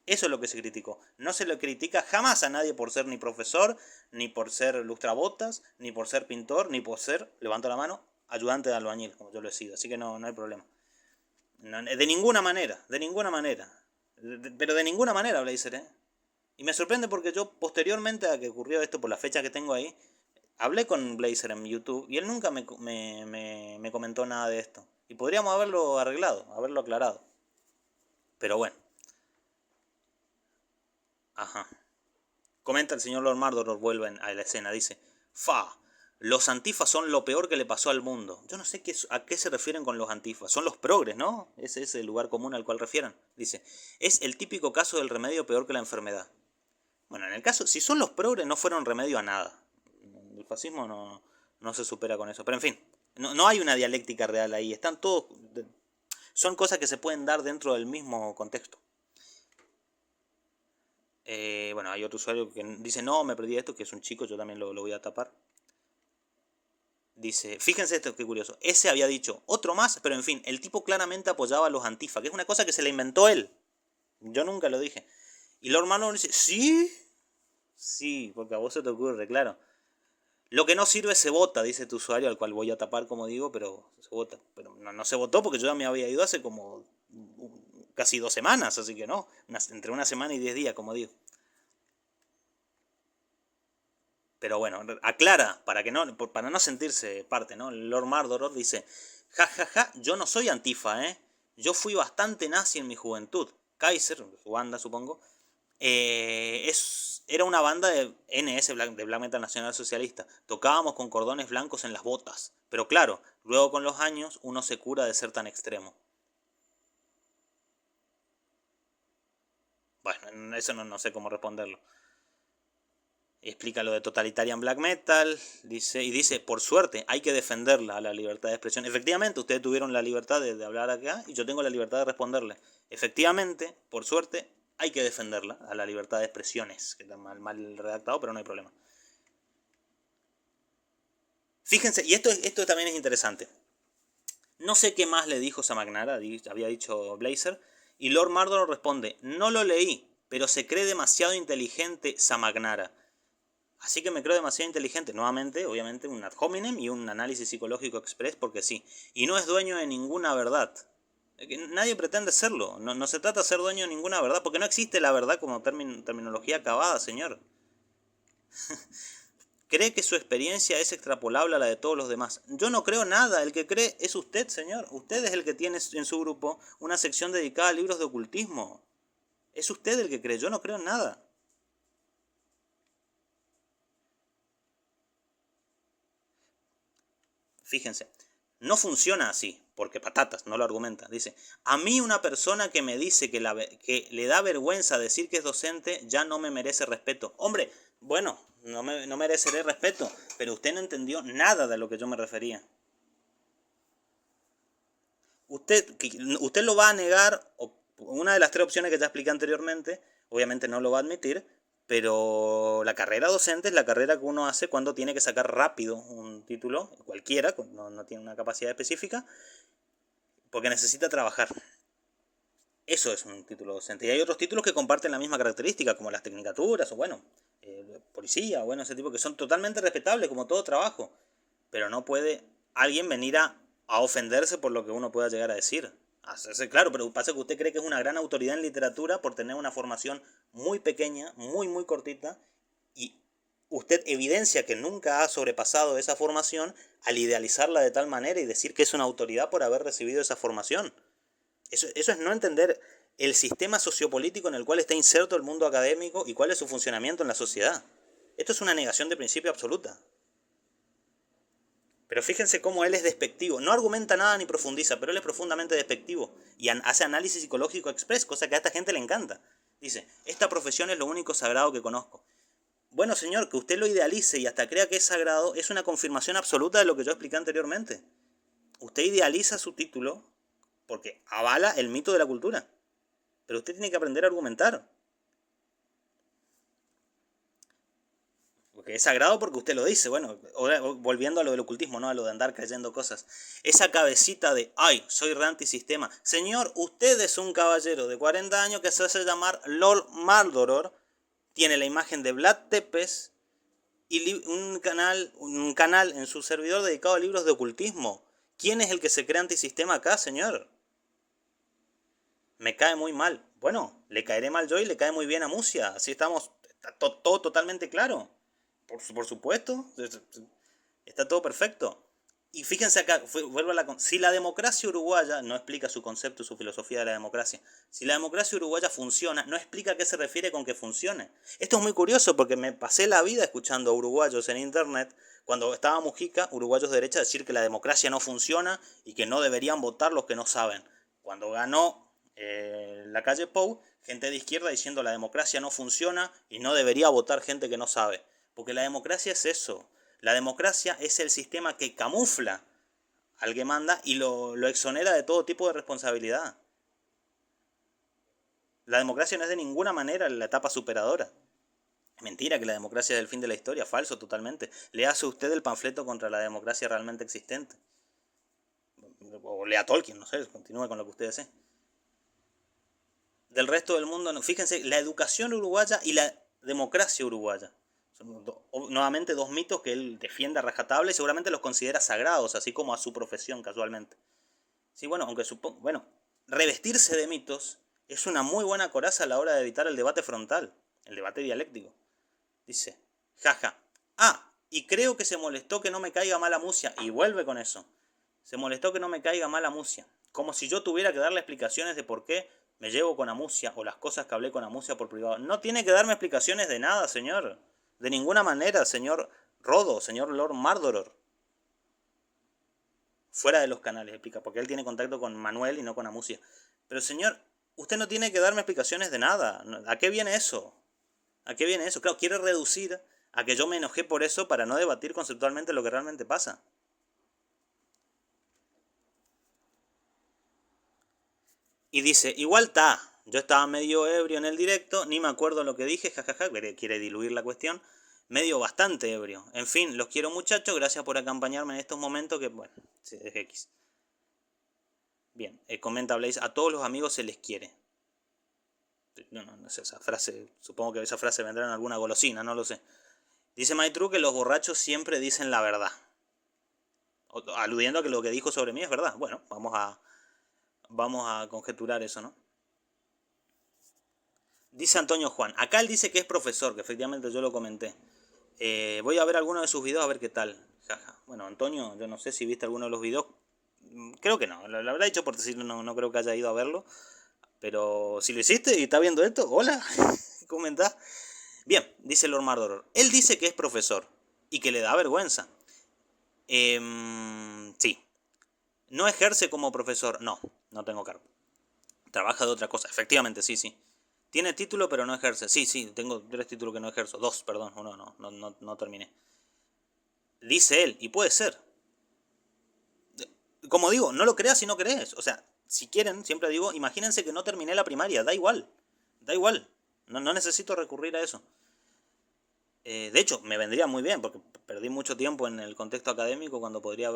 Speaker 1: Eso es lo que se criticó. No se le critica jamás a nadie por ser ni profesor, ni por ser lustrabotas, ni por ser pintor, ni por ser, levanto la mano, ayudante de albañil, como yo lo he sido. Así que no hay problema. No, de ninguna manera, de ninguna manera. Pero de ninguna manera, Blazer, ¿eh? Y me sorprende porque yo, posteriormente a que ocurrió esto, por la fecha que tengo ahí, hablé con Blazer en YouTube y él nunca me comentó nada de esto. Y podríamos haberlo arreglado, haberlo aclarado. Pero bueno, ajá. Comenta el señor Lord Mardor, vuelven a la escena, dice, fa, los antifas son lo peor que le pasó al mundo. Yo no sé a qué se refieren con los antifas. Son los progres, ¿no? Ese es el lugar común al cual refieren. Dice, es el típico caso del remedio peor que la enfermedad. Bueno, en el caso, si son los progres, no fueron remedio a nada. El fascismo no se supera con eso. Pero en fin, no hay una dialéctica real ahí. Están todos... Son cosas que se pueden dar dentro del mismo contexto. Bueno, hay otro usuario que dice, no, me perdí esto, que es un chico, yo también lo voy a tapar. Dice, fíjense esto, qué curioso. Ese había dicho, otro más, pero en fin, el tipo claramente apoyaba a los antifa, que es una cosa que se le inventó él. Yo nunca lo dije. Y Lord Marlon dice, ¿sí? Sí, porque a vos se te ocurre, claro. Lo que no sirve se vota, dice tu usuario, al cual voy a tapar, como digo, pero se vota. Pero no se votó porque yo ya me había ido hace como casi 2 semanas, así que no, entre 1 semana y 10 días, como digo. Pero bueno, aclara, para no sentirse parte, ¿no? Lord Mardoror dice, ja, ja, ja, yo no soy antifa, ¿eh? Yo fui bastante nazi en mi juventud. Kaiser, su banda supongo, era una banda de NS, de Black Metal Nacional Socialista. Tocábamos con cordones blancos en las botas. Pero claro, luego con los años uno se cura de ser tan extremo. Bueno, eso no sé cómo responderlo. Explica lo de Totalitarian Black Metal, dice, por suerte, hay que defenderla a la libertad de expresión. Efectivamente, ustedes tuvieron la libertad de hablar acá y yo tengo la libertad de responderle. Efectivamente, por suerte, hay que defenderla a la libertad de expresiones, que está mal redactado, pero no hay problema. Fíjense, y esto también es interesante. No sé qué más le dijo Samagnara, había dicho Blazer, y Lord Mardor responde, no lo leí, pero se cree demasiado inteligente Samagnara. Así que me creo demasiado inteligente. Nuevamente, obviamente, un ad hominem y un análisis psicológico express porque sí. Y no es dueño de ninguna verdad. Nadie pretende serlo. No se trata de ser dueño de ninguna verdad, porque no existe la verdad como terminología acabada, señor. Cree que su experiencia es extrapolable a la de todos los demás. Yo no creo nada. El que cree es usted, señor. Usted es el que tiene en su grupo una sección dedicada a libros de ocultismo. Es usted el que cree. Yo no creo en nada. Fíjense, no funciona así, porque patatas, no lo argumenta. Dice, a mí una persona que me dice que le da vergüenza decir que es docente ya no me merece respeto. Hombre, bueno, no mereceré respeto, pero usted no entendió nada de lo que yo me refería. Usted lo va a negar, una de las 3 opciones que ya expliqué anteriormente, obviamente no lo va a admitir, pero la carrera docente es la carrera que uno hace cuando tiene que sacar rápido un título, cualquiera, no tiene una capacidad específica, porque necesita trabajar. Eso es un título docente. Y hay otros títulos que comparten la misma característica, como las tecnicaturas, o bueno, policía, o bueno, ese tipo, que son totalmente respetables, como todo trabajo. Pero no puede alguien venir a ofenderse por lo que uno pueda llegar a decir. Hacerse claro, pero pasa que usted cree que es una gran autoridad en literatura por tener una formación muy pequeña, muy cortita, y usted evidencia que nunca ha sobrepasado esa formación al idealizarla de tal manera y decir que es una autoridad por haber recibido esa formación. Eso es no entender el sistema sociopolítico en el cual está inserto el mundo académico y cuál es su funcionamiento en la sociedad. Esto es una negación de principio absoluta. Pero fíjense cómo él es despectivo. No argumenta nada ni profundiza, pero él es profundamente despectivo. Y hace análisis psicológico express, cosa que a esta gente le encanta. Dice, esta profesión es lo único sagrado que conozco. Bueno, señor, que usted lo idealice y hasta crea que es sagrado es una confirmación absoluta de lo que yo expliqué anteriormente. Usted idealiza su título porque avala el mito de la cultura. Pero usted tiene que aprender a argumentar. Porque es sagrado porque usted lo dice. Bueno, volviendo a lo del ocultismo, ¿no? A lo de andar creyendo cosas. Esa cabecita de, ay, soy re antisistema. Señor, usted es un caballero de 40 años que se hace llamar Lord Maldoror. Tiene la imagen de Vlad Tepes y un canal en su servidor dedicado a libros de ocultismo. ¿Quién es el que se cree antisistema acá, señor? Me cae muy mal. Bueno, le caeré mal yo y le cae muy bien a Musia. Así estamos, está todo totalmente claro. Por supuesto, está todo perfecto. Y fíjense acá, vuelvo a si la democracia uruguaya no explica su concepto y su filosofía de la democracia, si la democracia uruguaya funciona, no explica a qué se refiere con que funcione. Esto es muy curioso porque me pasé la vida escuchando a uruguayos en internet, cuando estaba Mujica, uruguayos de derecha, decir que la democracia no funciona y que no deberían votar los que no saben. Cuando ganó la calle Pou, gente de izquierda diciendo la democracia no funciona y no debería votar gente que no sabe. Porque la democracia es eso. La democracia es el sistema que camufla al que manda y lo exonera de todo tipo de responsabilidad. La democracia no es de ninguna manera la etapa superadora. Es mentira que la democracia es el fin de la historia, falso totalmente. Le hace usted el panfleto contra la democracia realmente existente. O lea Tolkien, no sé, continúe con lo que usted desee. Del resto del mundo, fíjense, la educación uruguaya y la democracia uruguaya. Son nuevamente dos mitos que él defiende a rajatabla y seguramente los considera sagrados, así como a su profesión casualmente. Sí, bueno, aunque bueno, revestirse de mitos es una muy buena coraza a la hora de evitar el debate frontal, el debate dialéctico. Dice, jaja, y creo que se molestó que no me caiga mala Musia, y vuelve con eso. Se molestó que no me caiga mala Musia, como si yo tuviera que darle explicaciones de por qué me llevo con Amusia o las cosas que hablé con Amusia por privado. No tiene que darme explicaciones de nada, señor. De ninguna manera, señor Rodo, señor Lord Mardoror. Fuera de los canales, explica, porque él tiene contacto con Manuel y no con Amusia. Pero señor, usted no tiene que darme explicaciones de nada. ¿A qué viene eso? ¿A qué viene eso? Claro, quiere reducir a que yo me enojé por eso para no debatir conceptualmente lo que realmente pasa. Y dice, igual está, yo estaba medio ebrio en el directo, ni me acuerdo lo que dije, jajaja, quiere diluir la cuestión, medio bastante ebrio. En fin, los quiero muchachos, gracias por acompañarme en estos momentos que, bueno, es X. Bien, comenta Blaze, a todos los amigos se les quiere. No sé, esa frase, supongo que esa frase vendrá en alguna golosina, no lo sé. Dice Maitru que los borrachos siempre dicen la verdad. Aludiendo a que lo que dijo sobre mí es verdad. Bueno, vamos a conjeturar eso, ¿no? Dice Antonio Juan, acá él dice que es profesor, que efectivamente yo lo comenté. Voy a ver alguno de sus videos a ver qué tal. Jaja. Bueno, Antonio, yo no sé si viste alguno de los videos. Creo que no, lo habrá dicho por decirlo, no creo que haya ido a verlo. Pero si lo hiciste y está viendo esto, hola, ¿cómo estás? Bien, dice Lord Mardoror. Él dice que es profesor y que le da vergüenza. Sí. ¿No ejerce como profesor? No tengo cargo. Trabaja de otra cosa. Efectivamente, sí. Tiene título pero no ejerce. Sí, tengo 3 títulos que no ejerzo. 2, perdón. Uno no terminé. Dice él, y puede ser. Como digo, no lo creas si no crees. O sea, si quieren, siempre digo, imagínense que no terminé la primaria. Da igual. No necesito recurrir a eso. De hecho, me vendría muy bien, porque perdí mucho tiempo en el contexto académico cuando podría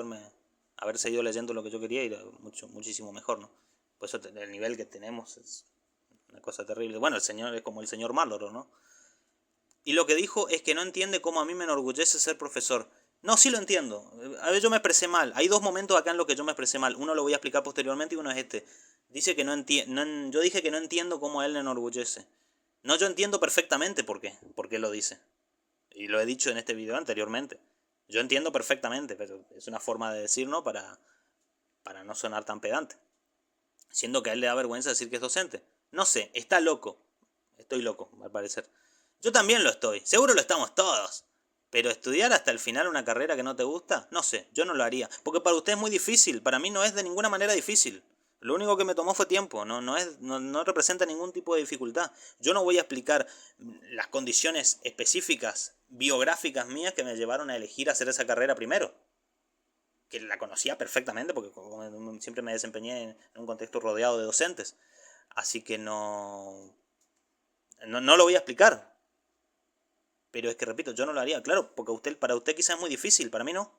Speaker 1: haber seguido leyendo lo que yo quería y era muchísimo mejor, ¿no? Por eso el nivel que tenemos es una cosa terrible. Bueno, el señor es como el señor Marlborough, ¿no? Y lo que dijo es que no entiende cómo a mí me enorgullece ser profesor. No, sí lo entiendo. A ver, yo me expresé mal. Hay 2 momentos acá en los que yo me expresé mal. Uno lo voy a explicar posteriormente y uno es este. Dice que yo dije que no entiendo cómo a él le enorgullece. No, yo entiendo perfectamente por qué lo dice. Y lo he dicho en este video anteriormente. Yo entiendo perfectamente, pero es una forma de decir, ¿no? Para no sonar tan pedante. Siendo que a él le da vergüenza decir que es docente. No sé, está loco. Estoy loco, al parecer. Yo también lo estoy, seguro lo estamos todos. Pero estudiar hasta el final una carrera que no te gusta, no sé, yo no lo haría. Porque para usted es muy difícil, para mí no es de ninguna manera difícil. Lo único que me tomó fue tiempo, no representa ningún tipo de dificultad. Yo no voy a explicar las condiciones específicas, biográficas mías que me llevaron a elegir hacer esa carrera primero. Que la conocía perfectamente porque siempre me desempeñé en un contexto rodeado de docentes. Así que no lo voy a explicar. Pero es que, repito, yo no lo haría. Claro, porque para usted quizás es muy difícil, para mí no.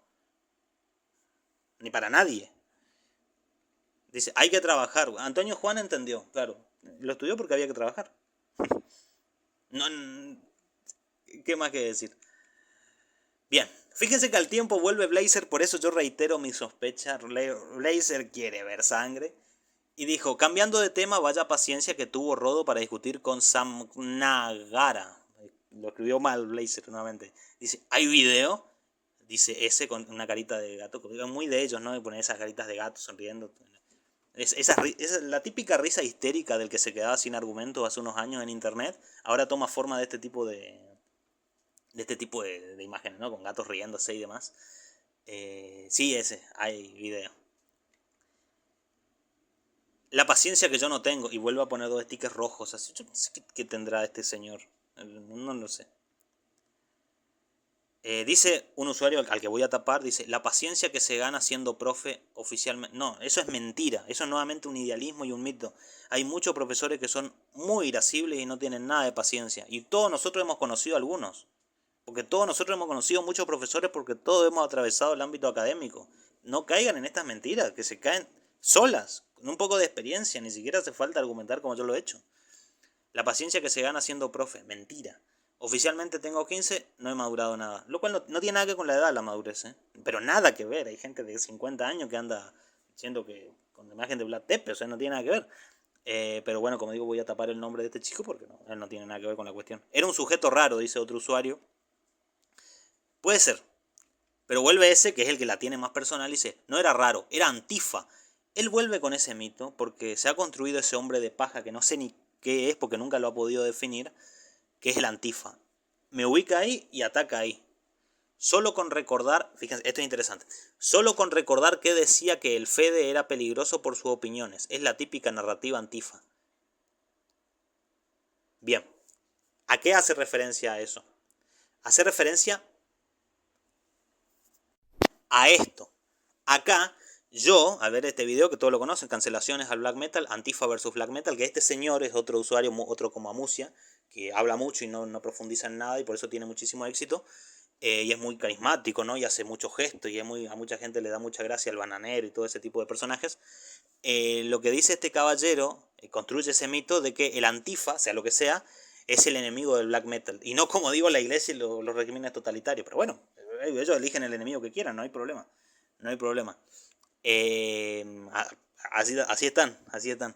Speaker 1: Ni para nadie. Dice, hay que trabajar. Antonio Juan entendió, claro. Lo estudió porque había que trabajar. No, ¿qué más que decir? Bien, fíjense que al tiempo vuelve Blazer, por eso yo reitero mi sospecha. Blazer quiere ver sangre. Y dijo, cambiando de tema, vaya paciencia que tuvo Rodo para discutir con Samnagara. Lo escribió mal Blazer nuevamente. Dice, ¿hay video? Dice ese con una carita de gato. Muy de ellos, ¿no? De poner esas caritas de gato sonriendo. Es la típica risa histérica del que se quedaba sin argumentos hace unos años en internet. Ahora toma forma de este tipo de imágenes, ¿no? Con gatos riéndose y demás. Sí, ese, hay video. La paciencia que yo no tengo. Y vuelvo a poner 2 stickers rojos. Así, yo no sé qué tendrá este señor. No lo sé. Dice un usuario al que voy a tapar, dice, la paciencia que se gana siendo profe oficialmente. No, eso es mentira. Eso es nuevamente un idealismo y un mito. Hay muchos profesores que son muy irascibles y no tienen nada de paciencia. Y todos nosotros hemos conocido algunos. Porque todos nosotros hemos conocido muchos profesores porque todos hemos atravesado el ámbito académico. No caigan en estas mentiras, que se caen solas, con un poco de experiencia, ni siquiera hace falta argumentar como yo lo he hecho. La paciencia que se gana siendo profe, mentira. Oficialmente tengo 15, no he madurado nada. Lo cual no tiene nada que ver con la edad, la madurez, ¿eh? Pero nada que ver, hay gente de 50 años que anda diciendo que con la imagen de Vlad Tepe, o sea, no tiene nada que ver. Pero bueno, como digo, voy a tapar el nombre de este chico porque no, él no tiene nada que ver con la cuestión. Era un sujeto raro, dice otro usuario. Puede ser. Pero vuelve ese, que es el que la tiene más personal, y dice, no era raro, era Antifa. Él vuelve con ese mito porque se ha construido ese hombre de paja que no sé ni qué es porque nunca lo ha podido definir, que es el Antifa. Me ubica ahí y ataca ahí. Solo con recordar, fíjense, esto es interesante, solo con recordar que decía que el Fede era peligroso por sus opiniones. Es la típica narrativa Antifa. Bien, ¿a qué hace referencia a eso? Hace referencia a esto. Acá, yo, al ver este video, que todos lo conocen, cancelaciones al black metal, Antifa versus black metal, que este señor es otro usuario, otro como Amusia, que habla mucho y no profundiza en nada y por eso tiene muchísimo éxito. Y es muy carismático, ¿no? Y hace muchos gestos y a mucha gente le da mucha gracia al bananero y todo ese tipo de personajes. Lo que dice este caballero construye ese mito de que el Antifa, sea lo que sea, es el enemigo del black metal. Y no como digo la iglesia y los regímenes totalitarios. Pero bueno, ellos eligen el enemigo que quieran, no hay problema. No hay problema. Eh, así están, así están.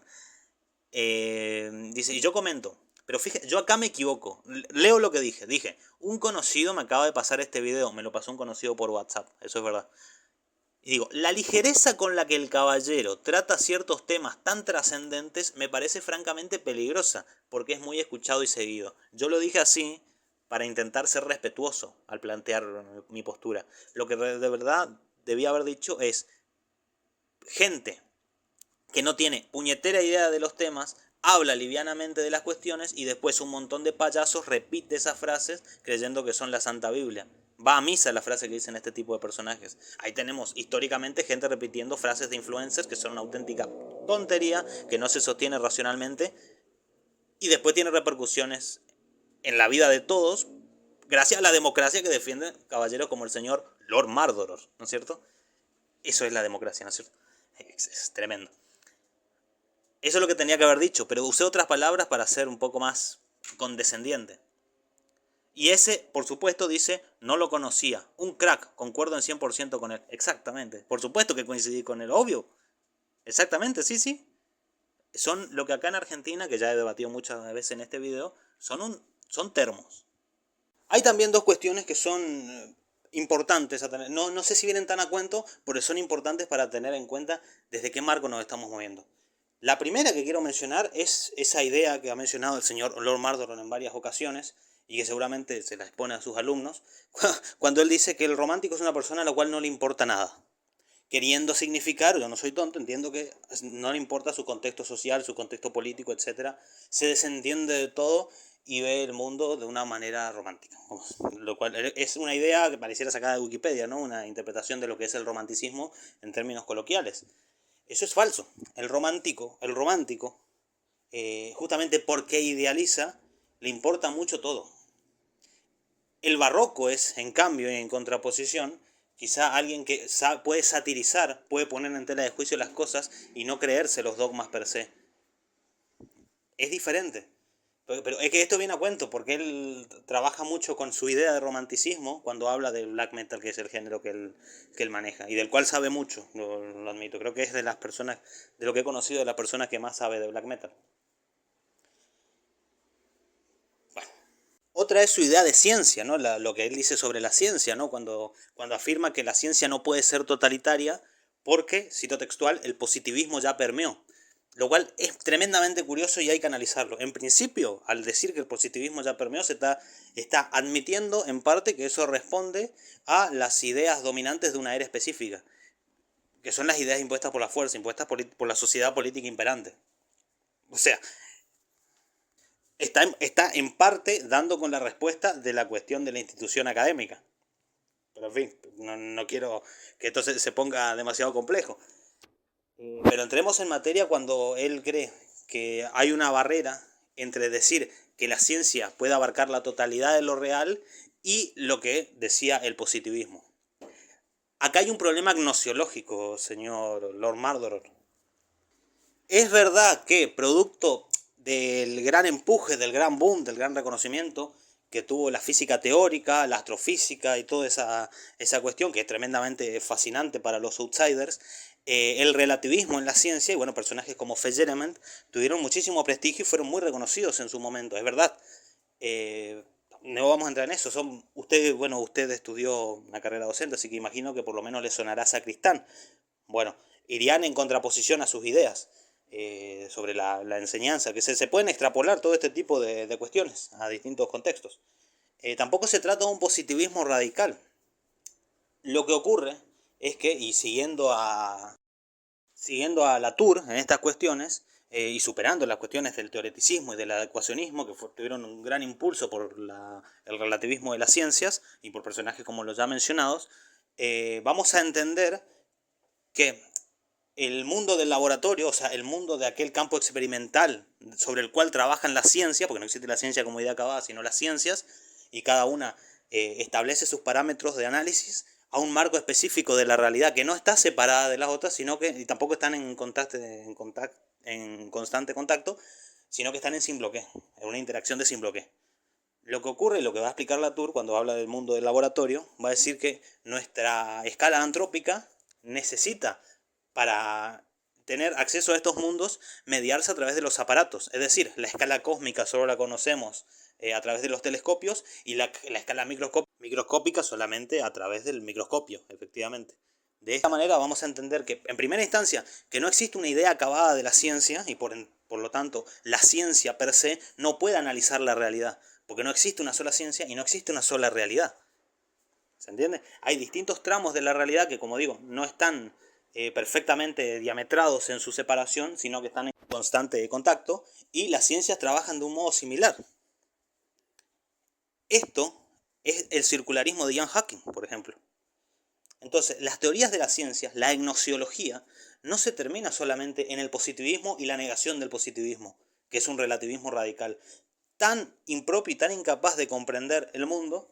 Speaker 1: Dice, y yo comento, pero fíjate, yo acá me equivoco. Leo lo que dije. Dije, un conocido me acaba de pasar este video. Me lo pasó un conocido por WhatsApp. Eso es verdad. Y digo, la ligereza con la que el caballero trata ciertos temas tan trascendentes me parece francamente peligrosa, porque es muy escuchado y seguido. Yo lo dije así para intentar ser respetuoso al plantear mi postura. Lo que de verdad debía haber dicho es, gente que no tiene puñetera idea de los temas, habla livianamente de las cuestiones y después un montón de payasos repite esas frases creyendo que son la Santa Biblia. Va a misa la frase que dicen este tipo de personajes. Ahí tenemos históricamente gente repitiendo frases de influencers que son una auténtica tontería, que no se sostiene racionalmente y después tiene repercusiones en la vida de todos gracias a la democracia que defienden caballeros como el señor Lord Mardoror, ¿no es cierto? Eso es la democracia, ¿no es cierto? Es tremendo. Eso es lo que tenía que haber dicho, pero usé otras palabras para ser un poco más condescendiente. Y ese, por supuesto, dice, no lo conocía. Un crack, concuerdo en 100% con él. Exactamente. Por supuesto que coincidí con él, obvio. Exactamente, sí, sí. Son lo que acá en Argentina, que ya he debatido muchas veces en este video, son termos. Hay también 2 cuestiones que son importantes a tener. No sé si vienen tan a cuento, pero son importantes para tener en cuenta desde qué marco nos estamos moviendo. La primera que quiero mencionar es esa idea que ha mencionado el señor Lord Mardoror en varias ocasiones y que seguramente se la expone a sus alumnos, cuando él dice que el romántico es una persona a la cual no le importa nada. Queriendo significar, yo no soy tonto, entiendo que no le importa su contexto social, su contexto político, etcétera, se desentiende de todo y ve el mundo de una manera romántica. Lo cual es una idea que pareciera sacada de Wikipedia, ¿no? Una interpretación de lo que es el romanticismo en términos coloquiales. Eso es falso. El romántico, justamente porque idealiza, le importa mucho todo. El barroco es, en cambio, en contraposición, quizá alguien que puede satirizar, puede poner en tela de juicio las cosas y no creerse los dogmas per se. Es diferente. Pero es que esto viene a cuento, porque él trabaja mucho con su idea de romanticismo cuando habla del black metal, que es el género que él maneja, y del cual sabe mucho, lo admito. Creo que es de las personas, de lo que he conocido, de las personas que más sabe de black metal. Otra es su idea de ciencia, ¿no? Lo que él dice sobre la ciencia, ¿no? Cuando afirma que la ciencia no puede ser totalitaria porque, cito textual, el positivismo ya permeó. Lo cual es tremendamente curioso y hay que analizarlo. En principio, al decir que el positivismo ya permeó, está admitiendo en parte que eso responde a las ideas dominantes de una era específica, que son las ideas impuestas por la fuerza, impuestas por la sociedad política imperante. O sea, está en parte dando con la respuesta de la cuestión de la institución académica. Pero en fin, no quiero que esto se ponga demasiado complejo. Pero entremos en materia cuando él cree que hay una barrera entre decir que la ciencia puede abarcar la totalidad de lo real y lo que decía el positivismo. Acá hay un problema gnosiológico, señor Lord Mardor. Es verdad que producto del gran empuje, del gran boom, del gran reconocimiento que tuvo la física teórica, la astrofísica y toda esa cuestión que es tremendamente fascinante para los outsiders, el relativismo en la ciencia y bueno, personajes como Feyerabend tuvieron muchísimo prestigio y fueron muy reconocidos en su momento, es verdad. Eh, no vamos a entrar en eso. Usted estudió una carrera docente, así que imagino que por lo menos le sonará sacristán. Bueno, irían en contraposición a sus ideas sobre la enseñanza, que se pueden extrapolar todo este tipo de cuestiones a distintos contextos. Tampoco se trata de un positivismo radical. Lo que ocurre es que, y siguiendo a Latour en estas cuestiones, y superando las cuestiones del teoreticismo y del ecuacionismo, que tuvieron un gran impulso por el relativismo de las ciencias y por personajes como los ya mencionados, vamos a entender que el mundo del laboratorio, o sea, el mundo de aquel campo experimental sobre el cual trabajan las ciencias, porque no existe la ciencia como idea acabada, sino las ciencias, y cada una establece sus parámetros de análisis a un marco específico de la realidad que no está separada de las otras, sino que y tampoco están en constante contacto, sino que están en sin bloque, en una interacción de sin bloque. Lo que ocurre y lo que va a explicar Latour cuando habla del mundo del laboratorio, va a decir que nuestra escala antrópica necesita, para tener acceso a estos mundos, mediarse a través de los aparatos. Es decir, la escala cósmica solo la conocemos a través de los telescopios y la escala microscópica solamente a través del microscopio, efectivamente. De esta manera vamos a entender que, en primera instancia, que no existe una idea acabada de la ciencia y por lo tanto la ciencia per se no puede analizar la realidad, porque no existe una sola ciencia y no existe una sola realidad. ¿Se entiende? Hay distintos tramos de la realidad que, como digo, no están perfectamente diametrados en su separación, sino que están en constante contacto, y las ciencias trabajan de un modo similar. Esto es el circularismo de Ian Hawking, por ejemplo. Entonces, las teorías de las ciencias, la gnosiología, no se termina solamente en el positivismo y la negación del positivismo, que es un relativismo radical, tan impropio y tan incapaz de comprender el mundo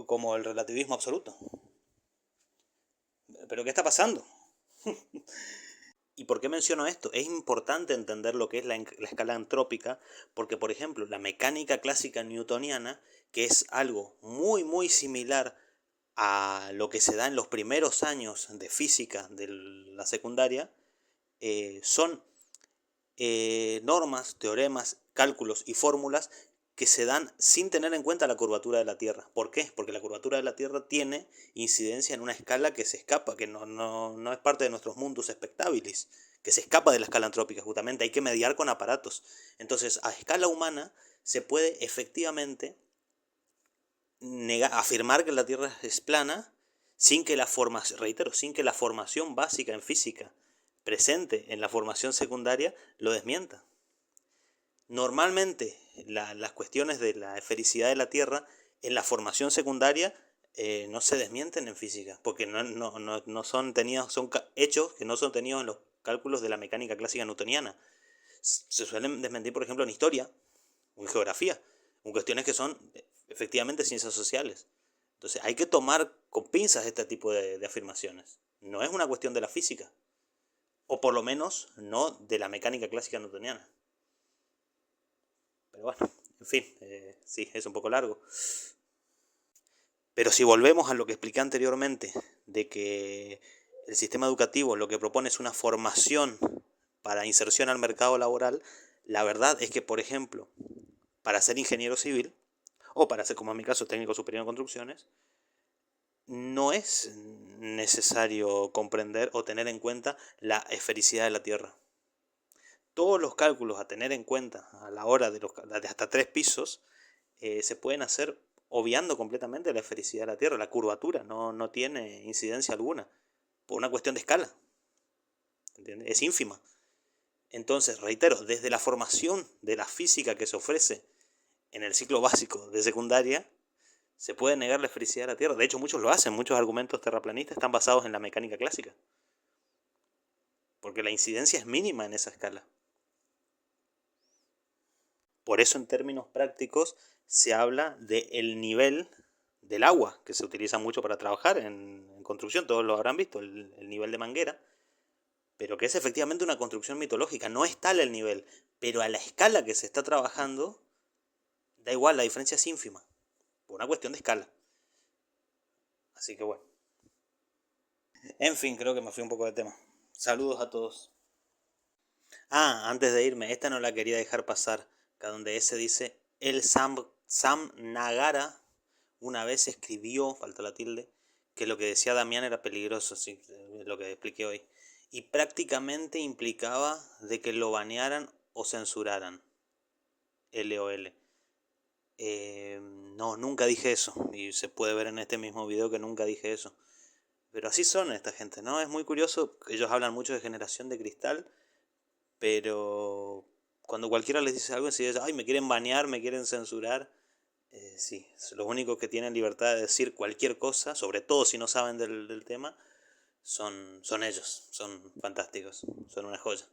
Speaker 1: como el relativismo absoluto. ¿Pero qué está pasando? ¿Y por qué menciono esto? Es importante entender lo que es la escala antrópica, porque, por ejemplo, la mecánica clásica newtoniana, que es algo muy, muy similar a lo que se da en los primeros años de física de la secundaria, son normas, teoremas, cálculos y fórmulas que se dan sin tener en cuenta la curvatura de la Tierra. ¿Por qué? Porque la curvatura de la Tierra tiene incidencia en una escala que se escapa, que no es parte de nuestros mundus spectabilis, que se escapa de la escala antrópica, justamente. Hay que mediar con aparatos. Entonces, a escala humana se puede efectivamente afirmar que la Tierra es plana sin que sin que la formación básica en física presente en la formación secundaria lo desmienta. Normalmente las cuestiones de la esfericidad de la Tierra en la formación secundaria no se desmienten en física, porque no son tenidos, son hechos que no son tenidos en los cálculos de la mecánica clásica newtoniana. Se suelen desmentir, por ejemplo, en historia o en geografía, en cuestiones que son efectivamente ciencias sociales. Entonces hay que tomar con pinzas este tipo de afirmaciones. No es una cuestión de la física, o por lo menos no de la mecánica clásica newtoniana. Pero bueno, en fin, sí, es un poco largo. Pero si volvemos a lo que expliqué anteriormente, de que el sistema educativo lo que propone es una formación para inserción al mercado laboral, la verdad es que, por ejemplo, para ser ingeniero civil, o para ser, como en mi caso, técnico superior en construcciones, no es necesario comprender o tener en cuenta la esfericidad de la Tierra. Todos los cálculos a tener en cuenta a la hora de hasta 3 pisos se pueden hacer obviando completamente la esfericidad de la Tierra. La curvatura no tiene incidencia alguna por una cuestión de escala. ¿Entiendes? Es ínfima. Entonces, reitero, desde la formación de la física que se ofrece en el ciclo básico de secundaria, se puede negar la esfericidad de la Tierra. De hecho, muchos lo hacen. Muchos argumentos terraplanistas están basados en la mecánica clásica. Porque la incidencia es mínima en esa escala. Por eso, en términos prácticos, se habla del nivel del agua, que se utiliza mucho para trabajar en construcción, todos lo habrán visto, el nivel de manguera, pero que es efectivamente una construcción mitológica, no es tal el nivel, pero a la escala que se está trabajando, da igual, la diferencia es ínfima, por una cuestión de escala. Así que bueno. En fin, creo que me fui un poco de tema. Saludos a todos. Ah, antes de irme, esta no la quería dejar pasar, que donde ese dice, el Sam Nagara una vez escribió, faltó la tilde, que lo que decía Damián era peligroso, sí, lo que expliqué hoy. Y prácticamente implicaba de que lo banearan o censuraran. LOL. No, nunca dije eso. Y se puede ver en este mismo video que nunca dije eso. Pero así son esta gente, ¿no? Es muy curioso. Ellos hablan mucho de generación de cristal. Pero cuando cualquiera les dice algo, si ay, me quieren banear, me quieren censurar. Sí, los únicos que tienen libertad de decir cualquier cosa, sobre todo si no saben del tema, son ellos. Son fantásticos, son una joya.